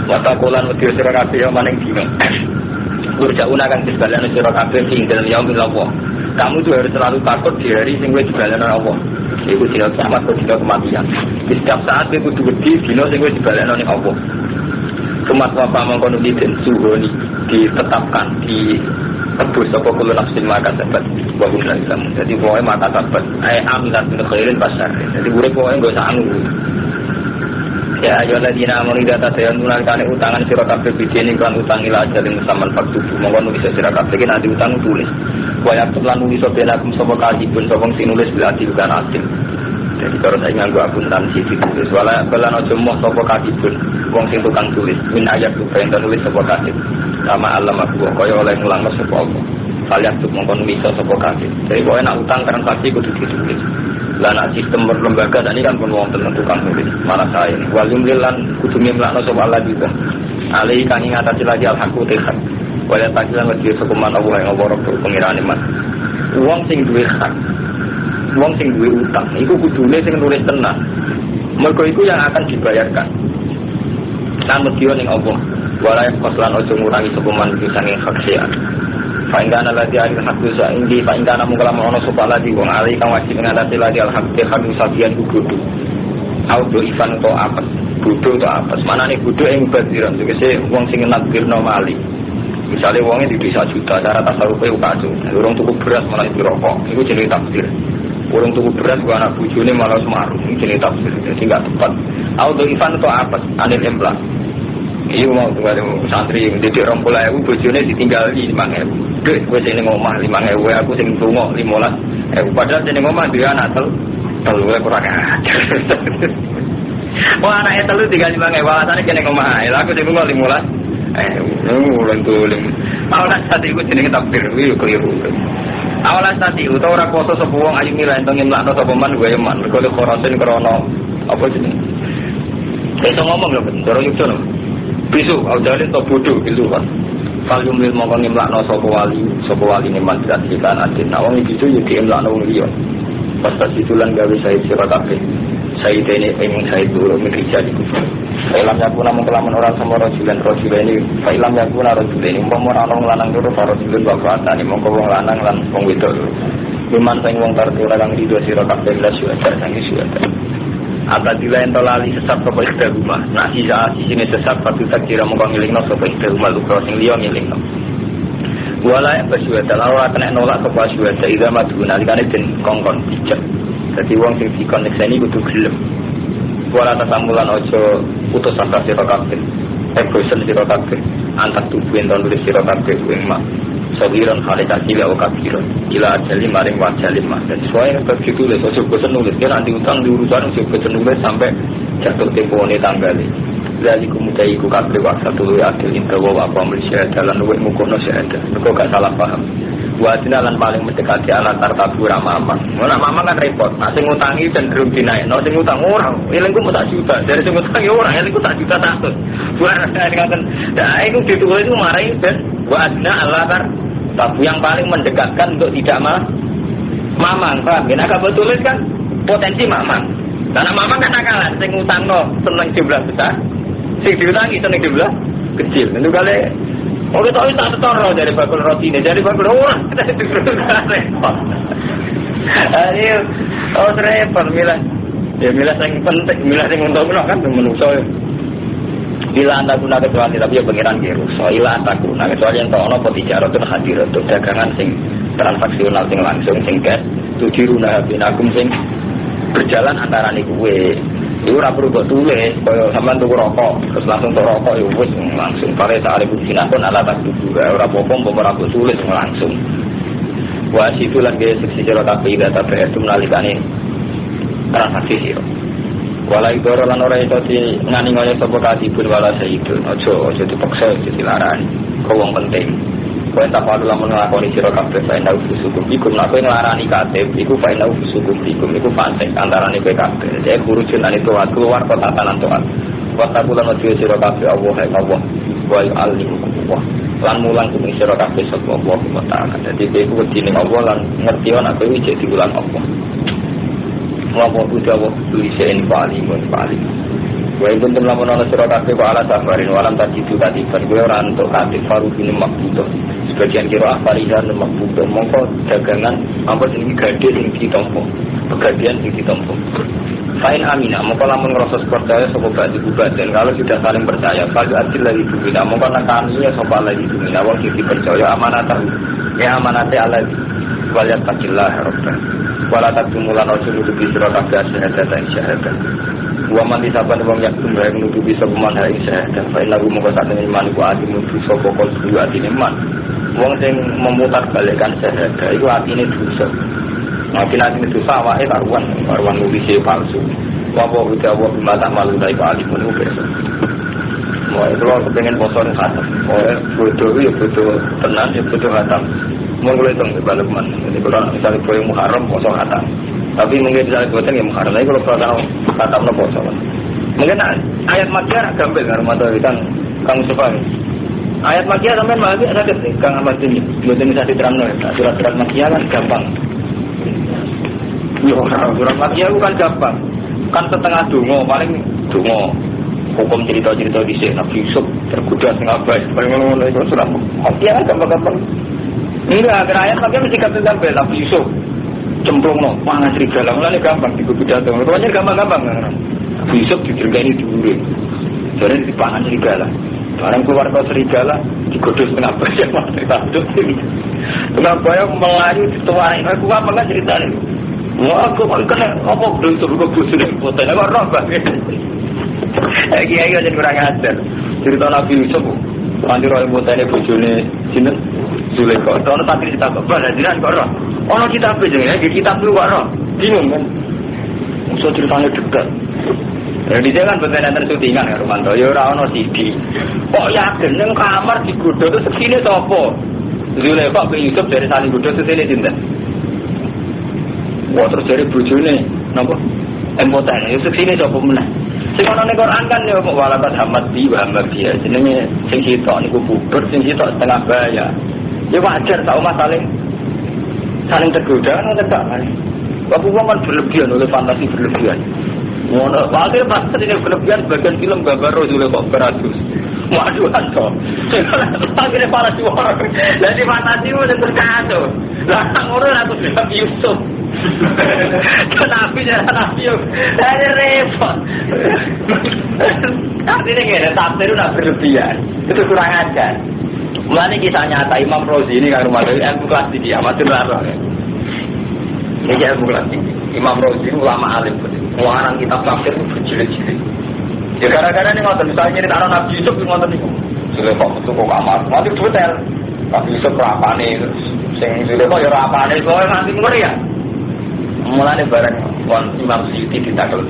watakulan wedi sira kabeh yo maning dina. Urjauna kan dibalana sira kabeh ing dalem yaumil Allah. Kamu tuh harus selalu takut di hari sing wis dibalana Allah. Iku dina kiamat atau dina kematian. Di setiap saat itu kudu wedi dina sing wis dibalana ning Allah. Kemat apa mangkono suhoni ditetapkan di tebus apa kulo nafsin maka sabat wa billahi Islam. Jadi pokoke maka sabat amilat min khairin basar. Jadi urip pokoke nggo sangu. Ya ayyuhalladzina amanu idza tadayantum kana utangan sira kabeh bidene kan utang ila ajalin saman faktu monggo nulis sira kabeh iki nanti utang tulis waya lan nulis belakum sapa kadipun sapa sing nulis berarti kan adil. Jadi kalau saya nganggo akuntansi ditulis wala belan aja moh sapa kadipun wong sing tukang tulis min ayat ben nulis sapa kadip sama alam aku kaya oleh nglanggar sapa Allah kalian tuh monggo nulis sapa kadip. Jadi pokoke nak utang transaksi kudu ditulis. Lah nak sistem berlembaga tadi kan pun wong tentu tukang nulis malah saya walumlil lan kudu mlakno sapa Allah juga alih kang ing atase lagi al-haqu tehak wala takilan wedi sekuman Allah yang ngoro pengirane mas wong sing duwe hak wong sing duwe utang iku kudune sing nulis tenan mergo iku yang akan dibayarkan namun dia ning Allah wala yakoslan ojo ngurangi sekuman iki sange hak sian. Faingana lagi alil hakku sainggi faingana mungkala ono sopa lagi wong ali kang wajib ngatasi lagi al hakku hakku sabian kudu auto ivan to apa kudu to apa mana nih kudu yang badiran tegese wong sing nakdirno mali misalnya wongnya di desa juta cara tasarufe kacau urung tuku beras malah dirokok itu jenenge takdir urung tuku beras gua anak bojone malah semaru itu jenenge takdir jadi enggak tepat auto ivan to apa anil emplas. Iya mau tunggu santri mendidik 20.000 bojone ditinggali 5.000. Duit gue sini ngomah 5.000 aku sing tunggu 15.000. Padahal sini ngomah dia anak telu kurang ajar. Wah anaknya telu 35.000 alasannya kene ngomah. Aku sing tunggu 15. Ulang tuling. Awalan tadi iku jenenge takbir kuwi keliru. Awalan tadi utawa ora kuasa sapa wong ayu milih ento ngemlakno sapa man wae man. Mergo khorosen krana apa jenenge. Iso ngomong lho ben, cara lucu lho. Bisu, aujalin to bodoh gitu kan. Fal yumlil mongko ngimlakno sapa wali ne mandat kan adin. Wong iki yo diimlakno wong liya. Pas ditulan gawe sae sira kabeh. Sae dene pengen sae dulu mikir jadi. Ilam yakuna mengkelaman orang sama rojulan ini. Ilam yakuna rojulan ini. Umpama orang lanang dulu para rojulan bapatan ini. Mongko wong lanang lan wong wedok. Luman sing wong tartura kang rido sira kabeh blas suwada sangi suwada. Apabila ento lali sesat sapa ikhda rumah. Nah sisine sesat patu tak kira mongko ngilingno sapa ikhda rumah lu sing liya ngilingno. Wala basuwada ora kena nolak sapa suwada ida maduna likane den kongkon bijak. Dadi wong sing dikonekseni kudu gelem. Wala tasamulan ojo putus asa sira kabeh. Bosen sira kabeh. Antak tubuh ento nulis sira kabeh ing mak. Sabiran khalikat ila kabiran ila ajali maring wajali mas. Dan sesuai begitu les ojo bosen nulis kan nanti utang diurusan ojo bosen nulis sampai jatuh tempone tanggale. Jadi kemudian iku kabeh waktu dulu adil intawa apa Malaysia dalan luwih mukono seada. Kok gak salah paham. Wajina lan paling mendekati alat tartabu ramamang. Mana mamang kan repot. Nah sing ngutangi cenderung dinaikno, sing ngutang orang. Elingku mau tak juta. Dari sing ngutang ya orang, elingku tak juta takut. Bukan ngaten. Nah iku ditulis itu marahi ben wajina alat tartabu yang paling mendekatkan untuk tidak mamang. Paham? Nek gak tulis kan potensi mamang. Karena mamang kan nakalan sing ngutangno seneng jumlah besar. Sing diutangi seneng jumlah kecil. Itu kali oh kita itu tak tertoro dari bakul roti ini, dari bakul orang kita itu repot. Ayo, oh repot milah, ya milah yang penting, milah yang untuk kan menusuk. Bila anda guna kecuali tapi ya pengiran virus, ila anda guna kecuali yang tahu nopo tijarah itu hadir untuk dagangan sing transaksional sing langsung sing cash, tujuh runa binakum sing berjalan antara nih gue. Itu ora perlu kok tulis, kaya sampean tuku rokok, terus langsung tuku rokok ya wis langsung pare tak alih sinakon ala tak tuku ora apa-apa ora perlu tulis langsung. Wa situ lan ge seksi jero kabeh data itu nalikane transaksi sira. Wala idoro lan ora iso di ngani ngoyo sapa kadipun wala sayyidun. Aja dipaksa dilarani. Kok wong penting. Kowe tak perlu lamun nglakoni sira kabeh sae nang fusukum iku nek kowe nglarani katib iku fae nang fusukum iku pantek antarané kowe kabeh. Jadi guru jenenge itu keluar kota tatanan toat. Kota bulan ojo sira kabeh Allah Allah wa yu'allimukum Allah. Lan mulang kuwi sira kabeh sapa Allah taala. Dadi kowe wedi ning Allah lan ngerti ana kowe iki diulang Allah. Wa Allah tulisin paling. Wa ibu tem lamun ana sira kabeh kok ala sabarin walam tajidu katiban kowe ora entuk katib farudine makbutuh. Sebagian kira afarihan makbutuh mongko dagangan apa sing gede sing ditampa. Pegadian sing ditampa. Fain amina mongko lamun ngrasa percaya sapa badan kalau sudah saling percaya fal adil lagi kita mongko nakani ya sapa lagi kita wong sing dipercaya amanat ya amanate Allah waliyat takillah rabbana wala takumulan ojo nutupi sira kabeh syahadat syahadat. Wa man disaban wong yak tunggae nutupi sapa man ha syahadat fa inna mongko sakjane iman ku ati nutupi sapa kol atine iman. Wong sing memutar balikkan syahadat iku atine dosa. Makin atine dosa awake karuan nulis palsu. Wa udah wa bimata malu dai alimun biasa. Mau kalau kepengen bosor khatam, bodoh ya bodoh tenang ya bodoh khatam. Mungkin itu nggak balik man. Jadi kalau misalnya boleh muharram bosor khatam, tapi mungkin misalnya bosan ya muharram. Tapi kalau tahu khatam no bosor. Mungkin ayat makian gampang nggak rumah tuh kan kang supaya. Ayat makian sampai lagi ada ketik kang Ahmad ini. Bosan bisa diterangno ya. Surat makian kan gampang. Yo surat makian bukan gampang. Kan setengah dungo paling dungo. Hukum cerita-cerita di sini Nabi Yusuf tergoda setengah baik paling ngono itu sudah makia kan gampang-gampang enggak ayat makia mesti gampang-gampang Nabi Yusuf cemplung no mana serigala mulanya gampang digoda itu makanya gampang-gampang Nabi Yusuf dicergani dulu jadi dipangan serigala barang keluar kau serigala digoda setengah baik yang masih takut setengah baik melayu dituarin aku apa kan ceritanya wah aku kena apa belum sebelum kebusuh potensi apa roh banget kiai aja kurang ajar. Cerita Nabi Yusuf, nanti roh mutane bojone sinten Zulaikha. Ono tak cerita kok jiran kok roh. Ono kitab e jenenge, kitab lu kok roh. Bingung kan. Iso ceritane dekat. Jadi dia kan bener enten syutingan ya Romanto. Ya ora ono CD. Kok yakin ning kamar digodho itu sekine sapa? Zulaikha bin Yusuf dari saling godho sesene sinten? Wah terus dari bojone napa? Empotane, itu sekine sapa meneh? Sing ana ning Quran kan ya walakat hamad bi wa hamad dia jenenge sing sitok niku puber sing sitok setengah bahaya. Ya wajar tak omah saling tergoda ngono tak kan. Bapak kan berlebihan oleh fantasi berlebihan. Ngono, wakil pas ini berlebihan sebagian film gambar Rasulullah kok beratus. Waduh anto. Akhirnya para suara. Jadi fantasi itu berkacau. Lah ngono aku sudah Yusuf. Nabi ya Nabi. Dari repot. Artinya gini, tafsir udah berlebihan. Itu kurang ajar. Mulanya kisah nyata Imam Rozi ini kan rumah dari ilmu kelas tinggi, amatir larang. Ini ilmu kelas tinggi. Imam Rozi ulama alim. Pengarang kitab tafsir itu berjilid-jilid. Ya gara-gara ini ngotot, misalnya nyari arah Nabi Yusuf itu ngotot nih. Sudah kok betul kok kamar, nanti detail. Nabi Yusuf rapane, sing sudah kok ya rapane, soalnya nanti ngeri ya. Mulanya barang Imam Suyuti ditakel.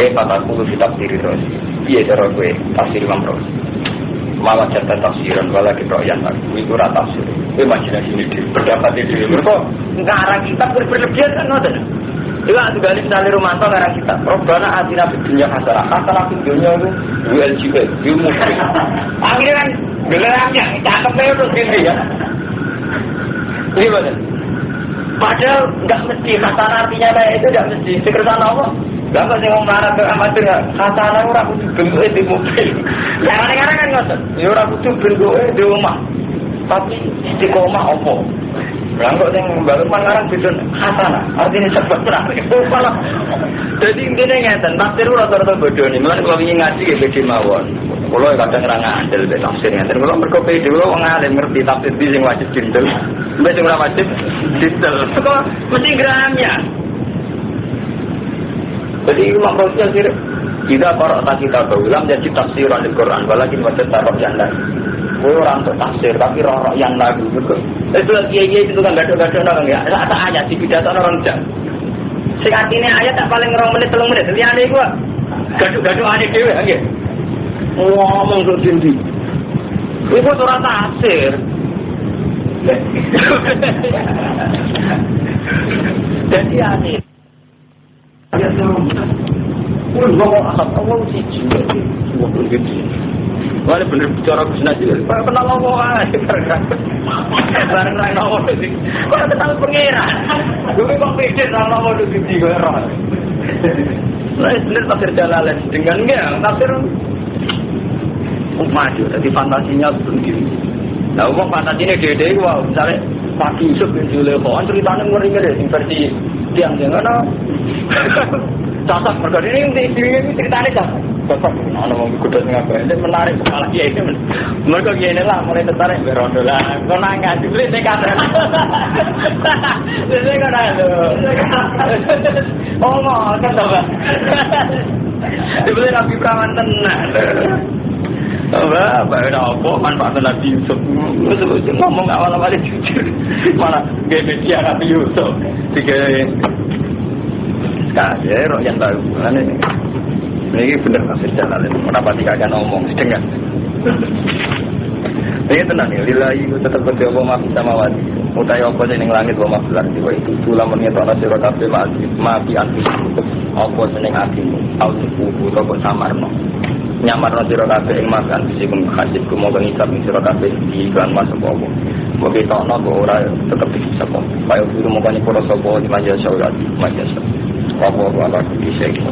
Kayak kataku kitab diri terus. Iya cara gue tafsir Imam Rozi. Malah jatah tafsiran, malah keroyan aku itu rata tafsir. Imajinasi ini berdapat di mereka ngarang kitab berlebihan kan ngotot. Juga juga misalnya Romanto ngarang kitab. Robbana atina fid dunya hasanah. Hasanah fid dunya itu ULJK, ilmu. Akhirnya kan gelarnya cakepnya itu sendiri ya. Ini betul. Padahal nggak mesti hasanah artinya kayak itu nggak mesti. Sekretaris Allah. Gak sih ngomong marah ke amatir nggak. Hasanah orang butuh bentuknya di mobil. Kadang-kadang kan ngotot. Ya orang butuh bentuknya di rumah. Tapi istiqomah opo. Langkau yang baru mengarang bidon hasanah, artinya sebab menarik. Jadi intinya ngeten, tafsir rata-rata bodoh nih. Mulai kalau ingin ngaji ya beda mawon. Kalau kadang orang ngandel be tafsir ngeten. Kalau berkopi dulu orang alim ngerti tafsir di sing wajib dindel, mbak sing ora wajib dindel. Kok mesti gramnya. Jadi Imam Razi sendiri tidak korok tak kita berulang jadi tafsiran di Quran, walakin wajib taruh janda. Orang untuk tafsir tapi roh yang lagu betul. Itu kiai itu kan gaduh-gaduh orang ya. Ada ayat di pidato orang jam. Sing artine ayat tak paling 2 menit 3 menit. Liyane iku gaduh-gaduh ane dhewe nggih. Ngomong kok dindi. Iku ora tafsir. Jadi ane. Ya semua. Ngomong apa sih juga. Semua begitu. Wah bener bicara bisnis juga. Kenal Allah aja. Barang-barang Allah sih. Kok kenal pengeran. Gue kok pikir Allah mau di sini gue roh. Nah bener tafsir Jalalain dengan enggak tafsir maju. Jadi fantasinya sendiri. Nah uang fantasinya gede wow. Misalnya Pak Yusuf bin Zulekho ceritanya ngeri-ngeri versi tiang-tiang mana. Casak berkali ini ceritanya casak. Bapak, mana mau ikut dengan apa? Ini menarik kepala dia ini. Mereka gini lah, mulai tertarik berondo lah. Kau nangis, beli nekat. Beli nekat tu. Oh, mau kan coba. Dibeli Nabi Praman tenang. Apa ada apa? Manfaat Nabi Yusuf. Ngomong awal-awal jujur. Mana gaya media Nabi Yusuf. Tiga. Ya, roh yang tahu. Ini benar tafsir Jalalain. Kenapa tidak akan ngomong sedengah? Ini tenang ya. Lillahi tetap berdoa Allah maaf sama wadi. Utai apa sih yang langit wa maaf lardi wa itu. Tulah menyetor sira kabeh maafi antus. Apa seneng hatimu. Autuku atau samarno. Nyamarno sira kabeh ing makan sing khasibku mau ngisap sira kabeh di iklan masuk apa. Mbok ketokno kok ora tetep bisa kok. Kaya guru mongkane para sapa di majelis syaurat majelis. Apa ala bisa iki.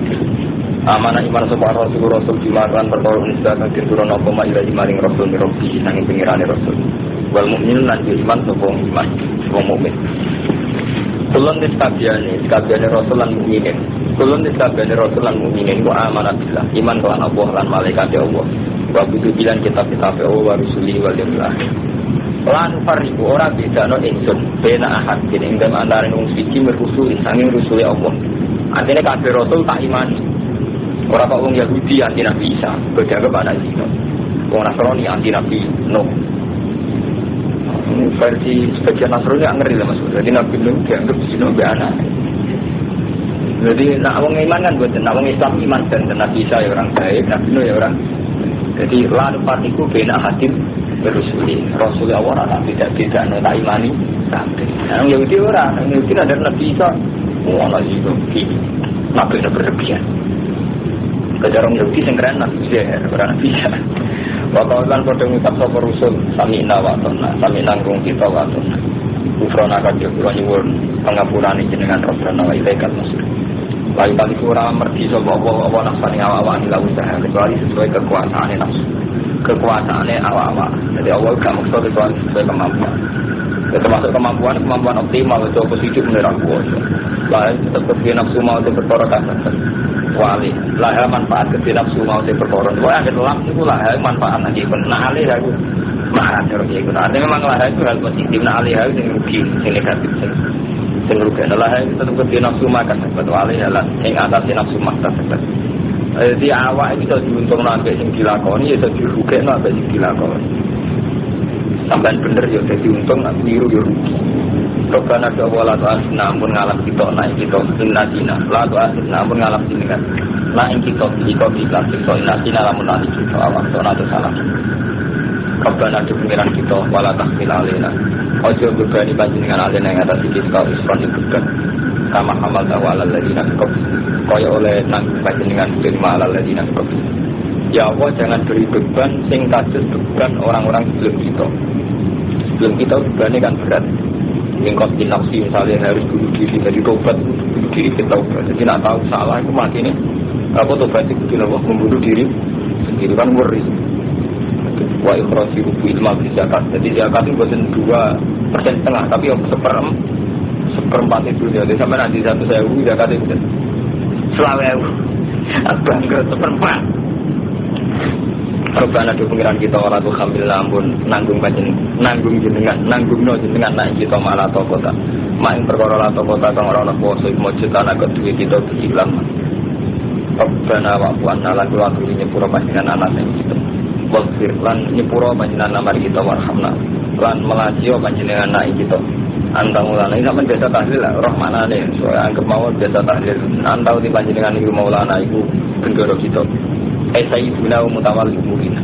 Amanah iman sapa rasul dimakan perkara nisbah kang diturun apa maila maring rasul mirrobi nanging pengirane rasul wal mukmin lan iman sapa iman wong mukmin kulon dikabiane rasul lan mukminin kulon dikabiane rasul lan mukminin wa amanah billah iman lan Allah lan malaikat Allah wa kudu bilan kitab-kitab Allah wa rusuli wal yaumil akhir lan fariqu ora bedano ingsun bena ahad ing dalem antarané wong suci merusuli sanging rusuli Allah artine kabeh rasul tak imani. Orang kok wong Yahudi anti Nabi Isa, beda ke anak Isa. Wong Nasrani anti Nabi Nuh. Versi sebagian Nasrani nggak ngeri lah mas. Jadi Nabi Nuh dianggap Isa be anak. Jadi nak wong iman kan buat, nak wong Islam iman dan Nabi Isa ya orang baik, Nabi Nuh ya orang. Jadi lalu partiku bena hadir berusuli. Rasulullah orang tidak tak imani. Orang Yahudi orang Yahudi ada Nabi Isa. Wah lagi begini. Nabi Isa berlebihan. Kejarong Yahudi yang keren Nabi orang bisa. Wakawalan pada ngucap sopa rusul Sami'na watonna Sami'na ngrung kita watonna Ufrona kajah kurang nyuwun pengapuran jenengan Rabbana wa ilaikat masuk Lain kali kurang merdi sama Allah nafsani awak-awak ila usaha kecuali sesuai kekuasaannya nafsu. Kekuasaannya awak-awak. Jadi Allah gak maksud kecuali sesuai kemampuan. Ya, termasuk kemampuan optimal itu positif menurut kuasa. Lain tetap dia nafsu mau itu berkorok kasar. Wali. Lain manfaat ke nafsu mau itu berkorok. Wah ada dalam itu lain manfaat lagi. Nah alih aku marah terus ikut. Artinya memang lain itu hal positif. Nah alih itu yang rugi, yang negatif. Yang rugi adalah itu tetap ke nafsu makan. Kecuali adalah yang atasnya nafsu makan. Jadi awak itu diuntung sampai sing dilakoni, itu dirugi sampai sing dilakoni. Sampai bener ya jadi untung, biru ya rugi. Robbana doa la namun ngalap kita naik kita innatina la namun ngalap sini kan naik kita innatina lamun naik kita awak atau salah. Robbana do pengiran kita wala tahmil alina. Ojo bebani panjenengan alina yang atas kita isron beban. Kama hamal tawala ladina kau kaya oleh nanggung panjenengan firma ala ladina kau. Ya Allah jangan beri beban sing kados beban orang-orang sebelum kita. Sebelum kita bebannya kan berat. Ingkot dinafsi misalnya harus bunuh diri dari tobat, bunuh diri kita tobat. Jadi nak tahu salah itu mati nih. Apa tobat itu tidak membunuh diri sendiri kan worry. Wa ikhrasi rubu ilma zakat. Jadi zakat itu bukan 2,5%, tapi yang seperempat itu. Jadi sampai nanti 1.000 zakat itu selalu bangga seperempat. Robbana do pengiran kita ora tuh hamil lamun nanggung jenengan naik kita malah kota main perkara la kota kang ora ana kuwasa iku jutaan agak duwe kita diilang. Robbana wa anna lan kula aturi nyepuro panjenengan anak sing kita wasfir lan nyepuro panjenengan mari kita warhamna lan melasio panjenengan naik kita antang ulana ini sampeyan biasa tahlil lah rahmanane soalnya anggap mawon biasa tahlil antau di panjenengan iku maulana iku bendoro kita sayyiduna mutawalli umurina.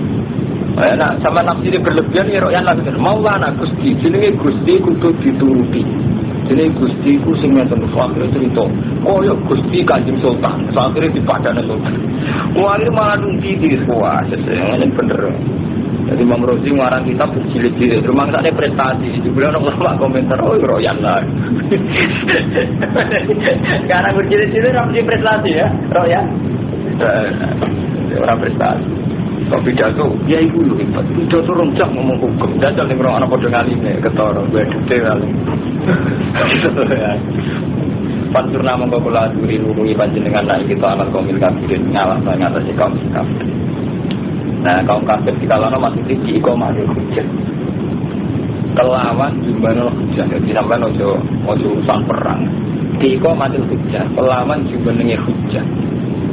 Nah, sama nafsi ini berlebihan ya royan lagi. Maulana Gusti, jenenge Gusti kudu dituruti. Jenenge Gusti ku sing ngeten fakir cerita. Kaya Gusti Kanjeng Sultan, fakire dipadane sultan. Wali malah nunti wah, sesene bener. Jadi Imam Rozi ngarang kitab berjilid-jilid. Rumah sakne prestasi, dibilang ulama komentar oh royan lah. Karena berjilid-jilid ramai prestasi ya, royan. Orang prestasi. Kok pidato, ya ibu lu hebat. Pidato roncak ngomong hukum. Dasar nih orang anak bodoh ngalimnya ketara, gue detail. Panturna mengkopula duri hubungi panjenengan naik kita anak kaum kafirin ngalah banget atas kaum kafir. Nah kaum kafir di kalana masih tinggi ikomah hujah. Kelawan jumlah hujah. Jadi sampai ojo urusan perang. Di ikomah hujah. Kelawan jumlah hujah.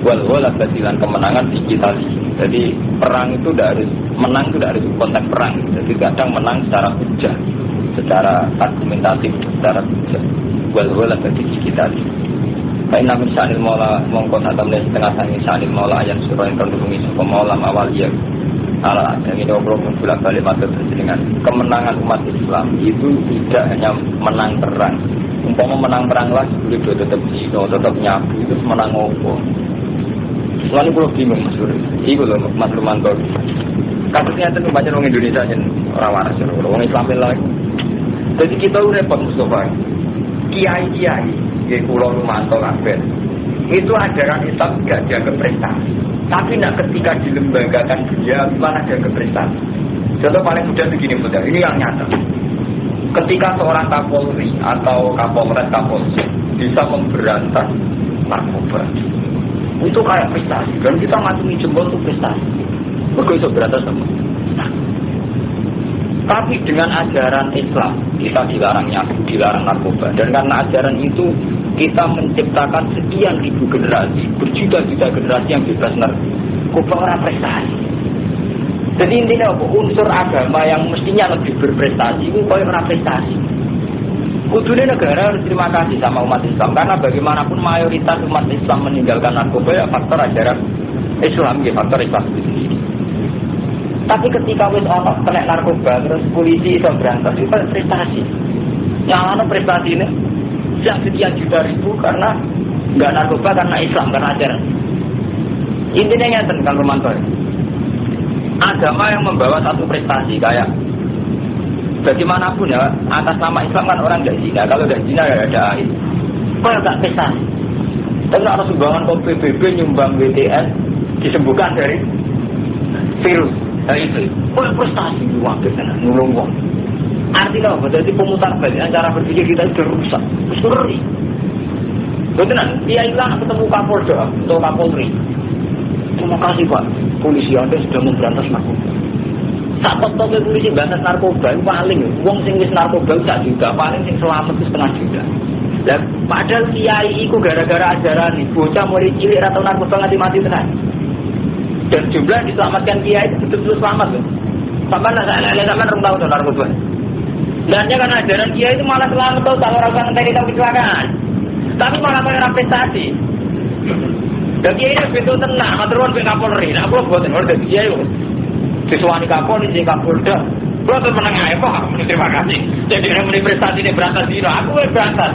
Wal-wala basilan kemenangan digitali. Jadi perang itu tidak harus menang, itu tidak harus konteks perang. Jadi kadang menang secara hujah, secara argumentatif, secara hujah. Wal-wala digitali. Kain namun sanil maula mongkon atau mulai setengah sangi sanil maula yang surah yang terhubungi sama maula awaliyah. Ala yang ini obrol mengulang balik materi dengan kemenangan umat Islam itu tidak hanya menang perang. Umpama menang perang lah sebelum tetap jino, tetap nyabu itu menang opo. Soalnya pulau bingung Mas Bro. Iku loh Mas Romanto. Kasusnya itu baca orang Indonesia aja orang waras, orang Islam lagi. Jadi kita udah repot Mustafa. Kiai, kayak pulau Romanto kabeh. Itu ajaran Islam gak jaga prestasi. Tapi nak ketika dilembagakan dia mana jaga prestasi. Contoh paling mudah begini mudah. Ini yang nyata. Ketika seorang Kapolri atau Kapolres Kapolsek bisa memberantas narkoba. Itu kayak prestasi, dan kita matungi jempol itu prestasi. Begitu beratas sama. Tapi dengan ajaran Islam kita dilarang nyabu, dilarang narkoba, dan karena ajaran itu kita menciptakan sekian ribu generasi, berjuta-juta generasi yang bebas narkoba orang prestasi. Jadi intinya apa? Unsur agama yang mestinya lebih berprestasi itu kayak orang prestasi. Kudunya negara harus terima kasih sama umat Islam karena bagaimanapun mayoritas umat Islam meninggalkan narkoba ya faktor ajaran Islam, ya faktor Islam sendiri. Tapi ketika wis ono kena narkoba terus polisi iso berantas itu prestasi. Yang ana prestasi ini yang sekian juta ribu karena nggak narkoba karena Islam karena ajaran. Intinya ngeten Kang Romanto. Agama yang membawa satu prestasi kayak bagaimanapun ya, atas nama Islam kan orang tidak zina. Kalau tidak zina ya ada air. Kok tak prestasi? Tapi ada sumbangan kok PBB nyumbang BTS disembuhkan dari virus. Nah itu, prestasi wakil tenan nulung wong. Artinya apa? Jadi pemutar balik cara berpikir kita sudah rusak, sudah ngeri. Betul, dia hilang ketemu Kapolda atau Kapolri. Terima kasih Pak, polisi Anda sudah memberantas narkoba. Saat top-topnya polisi memberantas narkoba, paling wong sing wis narkoba 1 juta, paling sing selamat itu 1,5 juta. Lah padahal kiai iku gara-gara ajaran bocah mulai cilik atau narkoba nganti mati tenan. Dan jumlah diselamatkan kiai itu betul-betul selamat loh. Sampai sampai rong tahun narkoba. Dannya kan ajaran kiai itu malah selamat tuh kalau orang ngenteni tahu kecelakaan. Tapi malah kayak prestasi. Dan kiai ini betul tenang, matur nuwun ben Kapolri. Nek kula boten ora dadi kiai kok. Disuwani Kapolri sing Kapolda. Kula tuh meneng ae Pak, terima kasih. Jadi nek muni prestasi ini berangkat dino, aku wis berangkat.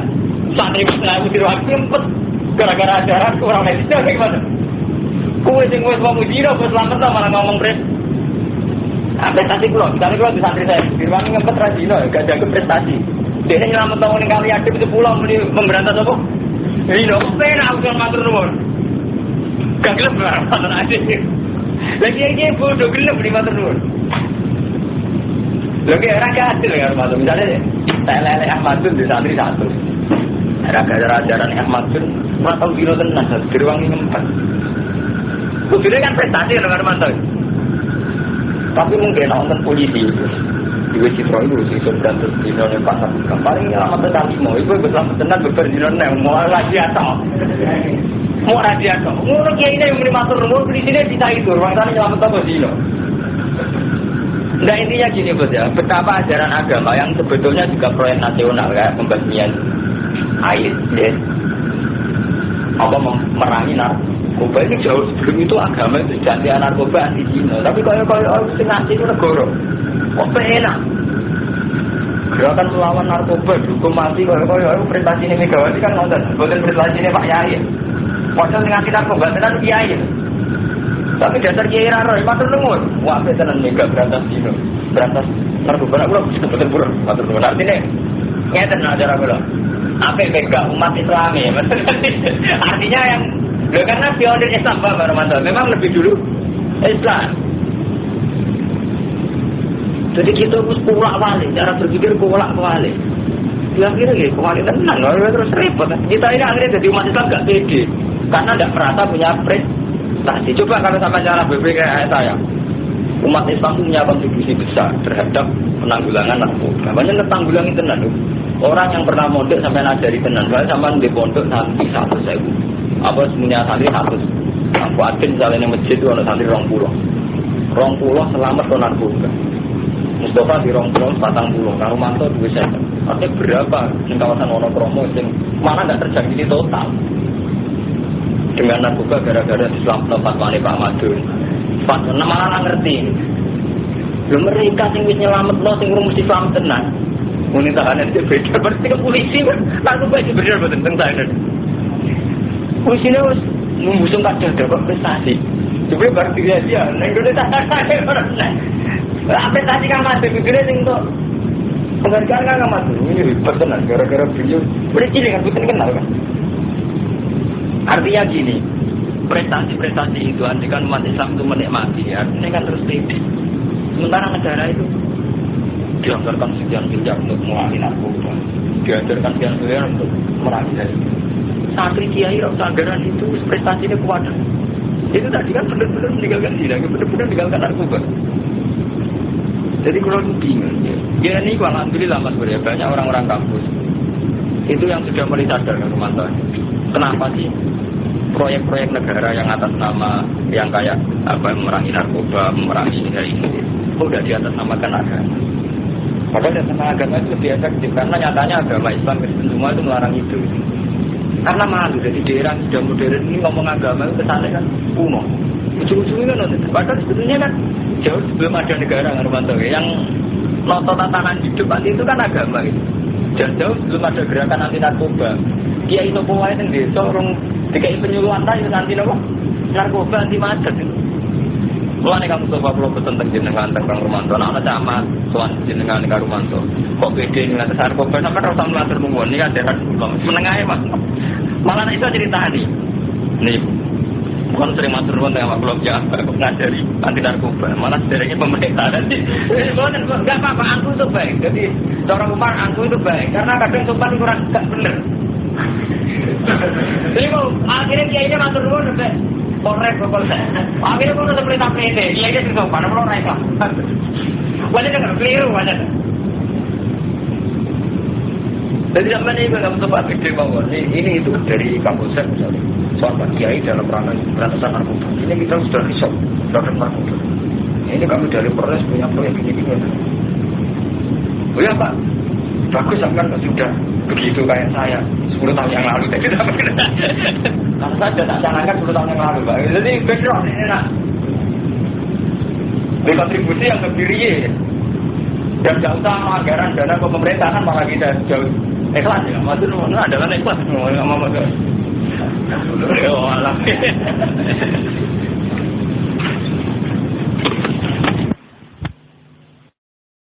Santri wis aku diro aku empet gara-gara ajaran kurang medis gimana? Kowe sing wis mau diro kok selamat ta malah ngomong prestasi kula, misalnya kula di santri saya, dirwangi ngempet ra dino, gak jaga prestasi. Dene nyelamet tahun ning kali adem 10 muni memberantas apa? Dino, penak aku matur nuwun. Gak gelem matur aja. Lagi iki bodoh gelem di matur nuwun. Lagi ora kasil ya matur. Misalnya saya lele Ahmadun di santri 1. Era ajaran Ahmadun ora tau dino tenan, dirwangi ngempet. Kudune kan prestasi kan mantap. Tapi mungkin nonton polisi di Citro itu si Sultan terus di dalam pasar paling lama tetapi mau itu betul betul berdiri mau lagi atau mau raja atau mau kiai ini yang menikmati rumah di sini bisa itu ruang sana nyelamat apa sih lo? Nah intinya gini bos ya, betapa ajaran agama yang sebetulnya juga proyek nasional kayak pembasmian air, ya, apa memerangi narkoba ini jauh sebelum itu agama itu janti narkoba anti Cina. Tapi kalau orang ngasih itu negara, kok enak? Gerakan melawan narkoba, hukum mati kalau prestasi ini Megawati kan nonton, bukan prestasi ini Pak Yai. Padahal ngasih narkoba tenan Kiai. Tapi dasar Kiai raro, matur nuwun. Wah, tenan mega berantas Cina, berantas narkoba. Aku betul betul matur nuwun. Artinya ngeten acara kula. Apa mega umat Islam ya? Artinya yang karena pionir Islam Pak Romanto memang lebih dulu Islam. Jadi kita harus kulak wali, cara berpikir kulak wali. Ya akhirnya gitu, wali tenang, terus repot. Kita ini akhirnya jadi umat Islam gak pede, karena tidak merasa punya prestasi. Coba kalau sama cara berpikir kayak saya, umat Islam punya kontribusi besar terhadap penanggulangan narkoba. Banyak penanggulangan tenan. Orang yang pernah mondok sampai ngajari tenan, kalau sama di pondok santri 100.000, apa semuanya santri 100. Aku adin misalnya masjid itu ada santri 20 selamat ke narkoba. Mustafa di 40, Karumanto 2 saya. Artinya berapa di kawasan Wonokromo yang mana tidak terjangkiti total dengan narkoba gara-gara Islam tempat wani Pak Madun. Malah ngerti. Belum mereka yang bisa nyelamat lo, yang mesti selamat tenang. Mungkin tahanan itu beda, berarti ke polisi kan narkoba itu benar betul tentang saya. Polisi ini harus membusung kadang dapat prestasi. Sebenarnya baru dia, Indonesia prestasi kan masih pikirnya sing tuh penghargaan kan masih ini ribet tenan gara-gara beliau udah cilik kan bukan kenal kan. Artinya gini, prestasi itu andikan umat Islam itu menikmati, artinya kan terus pede. Sementara negara itu dianggarkan sekian miliar untuk memerangi narkoba, dianggarkan sekian miliar untuk memerangi dari santri kiai anggaran itu prestasinya kuat. Itu tadi kan benar-benar meninggalkan zina, benar-benar meninggalkan narkoba. Jadi kalau bingung, ya ini alhamdulillah Mas Bro, banyak orang-orang kampus itu yang sudah mulai sadar kan Romanto. Kenapa sih proyek-proyek negara yang atas nama yang kayak apa memerangi narkoba, memerangi ini udah di atas nama kan agama. Padahal di atas nama agama itu lebih efektif karena nyatanya agama Islam Kristen semua itu melarang itu. Karena malu dari daerah sudah modern ini ngomong agama itu kesannya kan kuno. Ujung-ujungnya kan, padahal sebetulnya kan jauh sebelum ada negara kan Romanto yang noto tatanan hidup itu kan agama gitu. Dan jauh sebelum ada gerakan anti narkoba. Kiai itu bawa itu di sorong dikai penyuluhan tadi anti narkoba anti macet itu. Mulane kamu coba kalau tentang jenengan tentang Romanto, anak camat, soal jenengan dengan Romanto. Kok beda dengan narkoba sampai rasa melatur nuwun ini ada kan menengahnya mas. Malah itu cerita nih. Nih, bukan sering matur nuwun teng awak kula ngajari anti narkoba, malah sebenarnya pemerintah nanti. Enggak apa-apa, angku itu baik. Jadi cara Umar angku itu baik karena kadang sopan kurang enggak bener. Jadi mau akhirnya dia ini matur nuwun sampai Polres Polsek. Akhirnya pun udah perintah PT, dia ini sopan, kalau naik lah. Wajah nggak keliru wajah. Jadi sampai ini nggak sempat gede banget. Ini itu dari Kapolsek misalnya. Soal Pak Kiai dalam rantasan narkoba. Ini kita sudah risau terhadap narkoba. Ini kami dari Polres punya proyek gini-gini. Oh ya Pak, bagus kan sudah begitu kayak saya 10 tahun yang lalu. Karena saya tak canangkan 10 tahun yang lalu Pak. Jadi background ini enak. Kontribusi yang lebih real. Dan tidak usah anggaran dana ke pemerintahan malah kita jauh ikhlas ya. Maksudnya adalah ikhlas. Nggak mau. Ya Allah.